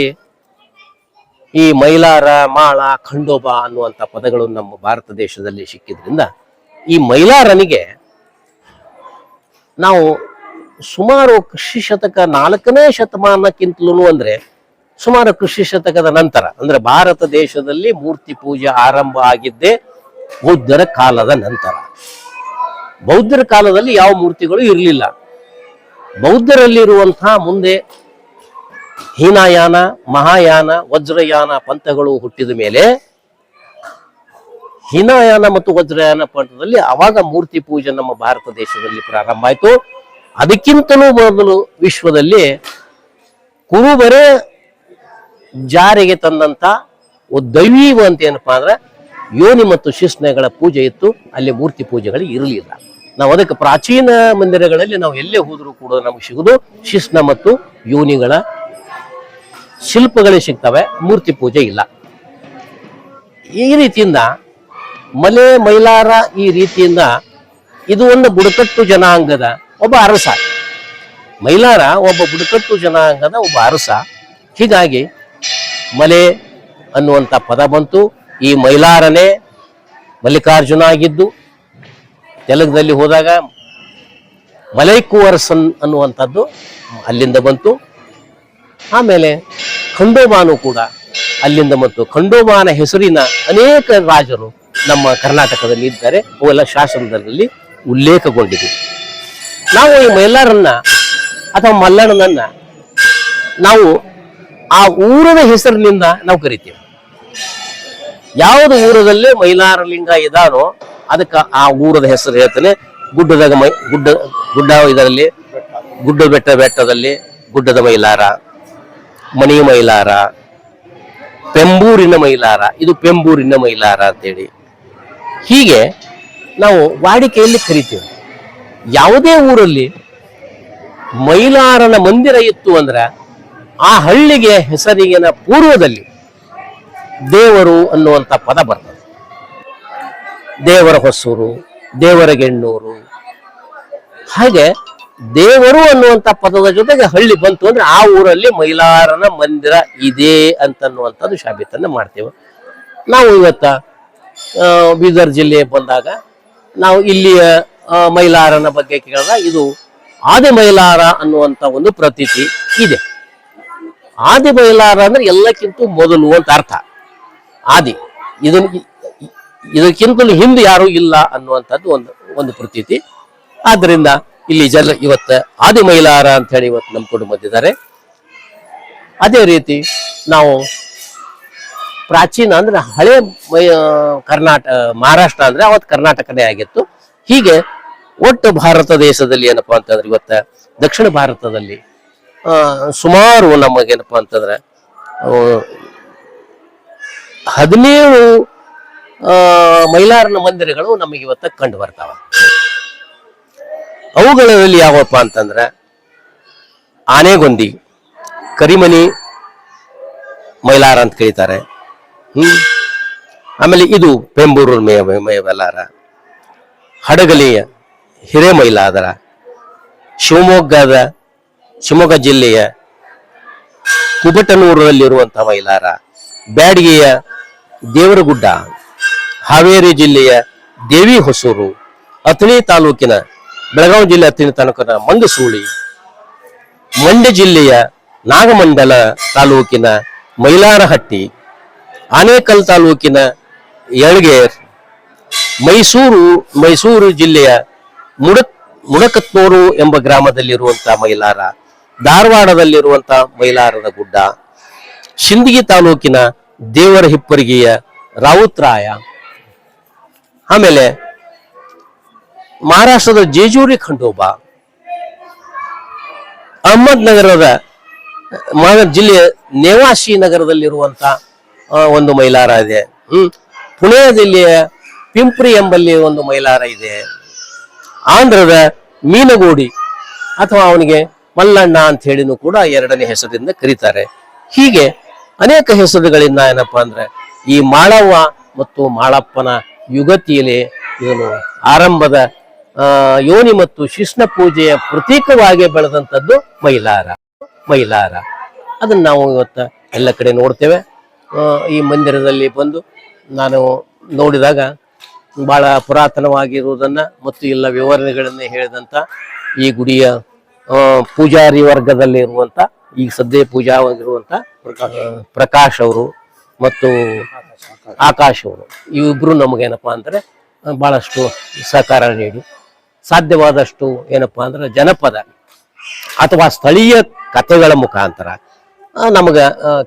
ಈ ಮೈಲಾರ, ಮಾಳ, ಖಂಡೋಬ ಅನ್ನುವಂಥ ಪದಗಳು ನಮ್ಮ ಭಾರತ ದೇಶದಲ್ಲಿ ಸಿಕ್ಕಿದ್ರಿಂದ ಈ ಮೈಲಾರನಿಗೆ ನಾವು ಸುಮಾರು ಕೃಷಿ ಶತಕ 4ನೇ ಶತಮಾನಕ್ಕಿಂತಲೂ ಅಂದ್ರೆ ಸುಮಾರು ಕೃಷಿ ಶತಕದ ನಂತರ ಅಂದ್ರೆ ಭಾರತ ದೇಶದಲ್ಲಿ ಮೂರ್ತಿ ಪೂಜೆ ಆರಂಭ ಆಗಿದ್ದೇ ಬೌದ್ಧರ ಕಾಲದ ನಂತರ. ಬೌದ್ಧರ ಕಾಲದಲ್ಲಿ ಯಾವ ಮೂರ್ತಿಗಳು ಇರಲಿಲ್ಲ. ಬೌದ್ಧರಲ್ಲಿರುವಂತಹ ಮುಂದೆ ಹೀನಯಾನ, ಮಹಾಯಾನ, ವಜ್ರಯಾನ ಪಂಥಗಳು ಹುಟ್ಟಿದ ಮೇಲೆ ಹೀನಯಾನ ಮತ್ತು ವಜ್ರಯಾನ ಪಂಥದಲ್ಲಿ ಅವಾಗ ಮೂರ್ತಿ ಪೂಜೆ ನಮ್ಮ ಭಾರತ ದೇಶದಲ್ಲಿ ಪ್ರಾರಂಭ ಆಯಿತು. ಅದಕ್ಕಿಂತಲೂ ಮೊದಲು ವಿಶ್ವದಲ್ಲಿ ಕುರುಬರೇ ಜಾರಿಗೆ ತಂದಂತ ದೈವೀವ ಅಂತ ಏನಪ್ಪಾ ಅಂದ್ರೆ ಯೋನಿ ಮತ್ತು ಶಿಸ್ನೆಗಳ ಪೂಜೆ ಇತ್ತು. ಅಲ್ಲಿ ಮೂರ್ತಿ ಪೂಜೆಗಳು ಇರಲಿಲ್ಲ. ನಾವು ಅದಕ್ಕೆ ಪ್ರಾಚೀನ ಮಂದಿರಗಳಲ್ಲಿ ನಾವು ಎಲ್ಲೇ ಹೋದರೂ ಕೂಡ ನಮಗೆ ಸಿಗುದು ಶಿಸ್ನ ಮತ್ತು ಯೋನಿಗಳ ಶಿಲ್ಪಗಳೇ ಸಿಗ್ತವೆ, ಮೂರ್ತಿ ಪೂಜೆ ಇಲ್ಲ. ಈ ರೀತಿಯಿಂದ ಮೈಲಾರ ಈ ರೀತಿಯಿಂದ ಇದು ಒಂದು ಬುಡಕಟ್ಟು ಜನಾಂಗದ ಒಬ್ಬ ಅರಸ. ಮೈಲಾರ ಒಬ್ಬ ಬುಡಕಟ್ಟು ಜನಾಂಗದ ಒಬ್ಬ ಅರಸ. ಹೀಗಾಗಿ ಮಲೆ ಅನ್ನುವಂಥ ಪದ ಬಂತು. ಈ ಮೈಲಾರನೇ ಮಲ್ಲಿಕಾರ್ಜುನ ಆಗಿದ್ದು. ತೆಲುಗದಲ್ಲಿ ಹೋದಾಗ ಮಲೈಕುವರಸನ್ ಅನ್ನುವಂಥದ್ದು ಅಲ್ಲಿಂದ ಬಂತು. ಆಮೇಲೆ ಖಂಡೋಬಾನು ಕೂಡ ಅಲ್ಲಿಂದ ಬಂತು. ಖಂಡೋಬಾನ ಹೆಸರಿನ ಅನೇಕ ರಾಜರು ನಮ್ಮ ಕರ್ನಾಟಕದಲ್ಲಿ ಇದ್ದಾರೆ. ಅವೆಲ್ಲ ಶಾಸನದಲ್ಲಿ ಉಲ್ಲೇಖಗೊಂಡಿದೆ. ನಾವು ಈ ಮೈಲಾರನ್ನ ಅಥವಾ ಮಲ್ಲಣ್ಣನನ್ನ ನಾವು ಆ ಊರದ ಹೆಸರಿನಿಂದ ನಾವು ಕರಿತೀವಿ. ಯಾವುದು ಊರದಲ್ಲಿ ಮೈಲಾರಲಿಂಗ ಇದಾನೋ ಅದಕ್ಕೆ ಆ ಊರದ ಹೆಸರು ಹೇಳ್ತಾನೆ. ಗುಡ್ಡದಾಗ ಗುಡ್ಡ ಇದರಲ್ಲಿ ಬೆಟ್ಟದಲ್ಲಿ ಗುಡ್ಡದ ಮೈಲಾರ, ಮಣಿ ಮೈಲಾರ, ಪೆಂಬೂರಿನ ಮೈಲಾರ, ಇದು ಪೆಂಬೂರಿನ ಮೈಲಾರ ಅಂತೇಳಿ ಹೀಗೆ ನಾವು ವಾಡಿಕೆಯಲ್ಲಿ ಕರಿತೀವಿ. ಯಾವುದೇ ಊರಲ್ಲಿ ಮೈಲಾರನ ಮಂದಿರ ಇತ್ತು ಅಂದ್ರೆ ಆ ಹಳ್ಳಿಗೆ ಹೆಸರಿಗಿನ ಪೂರ್ವದಲ್ಲಿ ದೇವರು ಅನ್ನುವಂಥ ಪದ ಬರ್ತದೆ. ದೇವರ ಹೊಸೂರು, ದೇವರಗೆಣ್ಣೂರು, ಹಾಗೆ ದೇವರು ಅನ್ನುವಂಥ ಪದದ ಜೊತೆಗೆ ಹಳ್ಳಿ ಬಂತು ಅಂದ್ರೆ ಆ ಊರಲ್ಲಿ ಮೈಲಾರನ ಮಂದಿರ ಇದೆ ಅಂತನ್ನುವಂಥದ್ದು ಸಾಬೀತನ್ನು ಮಾಡ್ತೇವೆ. ನಾವು ಇವತ್ತ ಬೀದರ್ ಜಿಲ್ಲೆ ಬಂದಾಗ ನಾವು ಇಲ್ಲಿಯ ಮೈಲಾರನ ಬಗ್ಗೆ ಕೇಳಿದಾಗ ಇದು ಆದಿ ಮೈಲಾರ ಅನ್ನುವಂಥ ಒಂದು ಪ್ರತೀತಿ ಇದೆ. ಆದಿ ಮೈಲಾರ ಅಂದ್ರೆ ಎಲ್ಲಕ್ಕಿಂತ ಮೊದಲು ಅಂತ ಅರ್ಥ. ಆದಿ ಇದಕ್ಕಿಂತಲೂ ಹಿಂದೆ ಯಾರು ಇಲ್ಲ ಅನ್ನುವಂಥದ್ದು ಒಂದು ಪ್ರತೀತಿ. ಆದ್ದರಿಂದ ಇಲ್ಲಿ ಇವತ್ತು ಆದಿ ಮೈಲಾರ ಅಂತ ಹೇಳಿ ಇವತ್ತು ನಂಬ್ಕೊಂಡು ಬಂದಿದ್ದಾರೆ. ಅದೇ ರೀತಿ ನಾವು ಪ್ರಾಚೀನ ಅಂದ್ರೆ ಹಳೆ ಮಹಾರಾಷ್ಟ್ರ ಅಂದ್ರೆ ಅವತ್ತು ಕರ್ನಾಟಕನೇ ಆಗಿತ್ತು. ಹೀಗೆ ಒಟ್ಟು ಭಾರತ ದೇಶದಲ್ಲಿ ಏನಪ್ಪಾ ಅಂತಂದ್ರೆ ಇವತ್ತ ದಕ್ಷಿಣ ಭಾರತದಲ್ಲಿ ಸುಮಾರು ನಮಗೇನಪ್ಪ ಅಂತಂದ್ರೆ 17 ಮೈಲಾರನ ಮಂದಿರಗಳು ನಮಗೆ ಇವತ್ತ ಕಂಡು ಬರ್ತಾವ. ಅವುಗಳಲ್ಲಿ ಯಾವಪ್ಪ ಅಂತಂದ್ರೆ ಆನೆಗೊಂದಿ, ಕರಿಮನಿ ಮೈಲಾರ ಅಂತ ಕರೀತಾರೆ. ಆಮೇಲೆ ಇದು ಪೆಂಬೂರು ಮೈಲಾರ, ಹಡಗಲಿಯ ಹಿರೇಮೈಲಾರ, ಶಿವಮೊಗ್ಗ ಜಿಲ್ಲೆಯ ಕುಬಟನೂರಲ್ಲಿರುವಂತಹ ಮೈಲಾರ, ಬ್ಯಾಡಗಿಯ ದೇವರಗುಡ್ಡ, ಹಾವೇರಿ ಜಿಲ್ಲೆಯ ದೇವಿ ಹೊಸೂರು, ಅಥಣಿ ತಾಲೂಕಿನ ಬೆಳಗಾವಿ ಜಿಲ್ಲೆ ಅಥಣಿ ತಾಲೂಕಿನ ಮಂಗಸೂಳಿ, ಮಂಡ್ಯ ಜಿಲ್ಲೆಯ ನಾಗಮಂಡಲ ತಾಲೂಕಿನ ಮೈಲಾರಹಟ್ಟಿ, ಆನೇಕಲ್ ತಾಲೂಕಿನ ಯಳಗೇರ್, ಮೈಸೂರು ಜಿಲ್ಲೆಯ ಮುಡಕತ್ನೂರು ಎಂಬ ಗ್ರಾಮದಲ್ಲಿರುವಂತಹ ಮೈಲಾರ, ಧಾರವಾಡದಲ್ಲಿರುವಂತಹ ಮೈಲಾರದ ಗುಡ್ಡ, ಶಿಂದಗಿ ತಾಲೂಕಿನ ದೇವರ ಹಿಪ್ಪರಿಗೆಯ ರಾವುತ್ರಾಯ, ಆಮೇಲೆ ಮಹಾರಾಷ್ಟ್ರದ ಜೇಜೂರಿ ಖಂಡೋಬಾ, ಅಹಮದ್ನಗರದ ಜಿಲ್ಲೆಯ ನೇವಾಶಿ ನಗರದಲ್ಲಿರುವಂತಹ ಒಂದು ಮೈಲಾರ ಇದೆ. ಪುಣೆ ಜಿಲ್ಲೆಯ ಪಿಂಪ್ರಿ ಎಂಬಲ್ಲಿ ಒಂದು ಮೈಲಾರ ಇದೆ. ಆಂಧ್ರದ ಮೀನಗೋಡಿ ಅಥವಾ ಅವನಿಗೆ ಮಲ್ಲಣ್ಣ ಅಂತ ಹೇಳಿನೂ ಕೂಡ 2ನೇ ಹೆಸರಿಂದ ಕರೀತಾರೆ. ಹೀಗೆ ಅನೇಕ ಹೆಸರುಗಳಿಂದ ಏನಪ್ಪಾ ಅಂದ್ರೆ ಈ ಮಾಳವ್ವ ಮತ್ತು ಮಾಳಪ್ಪನ ಯುಗತಿಯಲ್ಲಿ ಇದನ್ನು ಆರಂಭದ ಯೋನಿ ಮತ್ತು ಶಿಷ್ಣ ಪೂಜೆಯ ಪ್ರತೀಕವಾಗಿ ಬೆಳೆದಂಥದ್ದು ಮೈಲಾರ. ಅದನ್ನ ನಾವು ಇವತ್ತ ಎಲ್ಲ ಕಡೆ ನೋಡ್ತೇವೆ. ಈ ಮಂದಿರದಲ್ಲಿ ಬಂದು ನಾನು ನೋಡಿದಾಗ ಬಹಳ ಪುರಾತನವಾಗಿರುವುದನ್ನ ಮತ್ತು ಎಲ್ಲ ವಿವರಣೆಗಳನ್ನ ಹೇಳಿದಂತ ಈ ಗುಡಿಯ ಪೂಜಾರಿ ವರ್ಗದಲ್ಲಿ ಇರುವಂತ ಈಗ ಸದ್ಯ ಪೂಜಾವಾಗಿರುವಂತ ಪ್ರಕಾಶ್ ಅವರು ಮತ್ತು ಆಕಾಶ್ ಅವರು ಇವಿಬ್ರು ನಮಗೇನಪ್ಪಾ ಅಂದ್ರೆ ಬಹಳಷ್ಟು ಸಹಕಾರ ನೀಡಿ ಸಾಧ್ಯವಾದಷ್ಟು ಏನಪ್ಪಾ ಅಂದ್ರೆ ಜನಪದ ಅಥವಾ ಸ್ಥಳೀಯ ಕಥೆಗಳ ಮುಖಾಂತರ ನಮಗ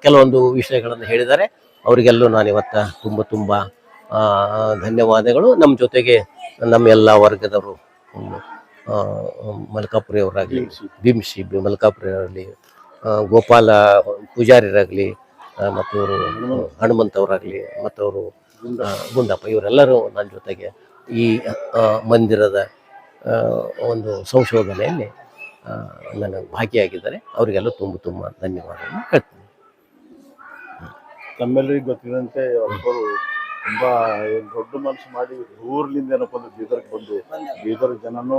ಕೆಲವೊಂದು ವಿಷಯಗಳನ್ನು ಹೇಳಿದ್ದಾರೆ. ಅವರಿಗೆಲ್ಲೂ ನಾನು ಇವತ್ತ ತುಂಬಾ ಧನ್ಯವಾದಗಳು. ನಮ್ಮ ಜೊತೆಗೆ ನಮ್ಮ ಎಲ್ಲ ವರ್ಗದವರು, ಮಲ್ಕಾಪುರಿ ಅವರಾಗಲಿ, ಭೀಮ್ಸಿ ಮಲ್ಕಾಪುರಿ ಅವರಾಗಲಿ, ಗೋಪಾಲ ಪೂಜಾರಿರಾಗಲಿ, ಮತ್ತು ಇವರು ಹನುಮಂತವರಾಗಲಿ, ಮತ್ತವರು ಗುಂಡಪ್ಪ, ಇವರೆಲ್ಲರೂ ನನ್ನ ಜೊತೆಗೆ ಈ ಮಂದಿರದ ಒಂದು ಸಂಶೋಧನೆಯಲ್ಲಿ ನನಗೆ ಭಾಗಿಯಾಗಿದ್ದಾರೆ. ಅವರಿಗೆಲ್ಲ ತುಂಬ ಧನ್ಯವಾದಗಳನ್ನು ಹೇಳ್ತೀನಿ. ತಮ್ಮೆಲ್ಲರಿಗೂ ಗೊತ್ತಿದಂತೆ ಒಬ್ಬರು ತುಂಬಾ ದೊಡ್ಡ ಮನಸ್ಸು ಮಾಡಿ ಊರ್ಲಿಂದ ಏನಪ್ಪ ಅಂದ್ರೆ ಬೀದರ್ಗೆ ಬಂದು ಬೀದರ್ ಜನನು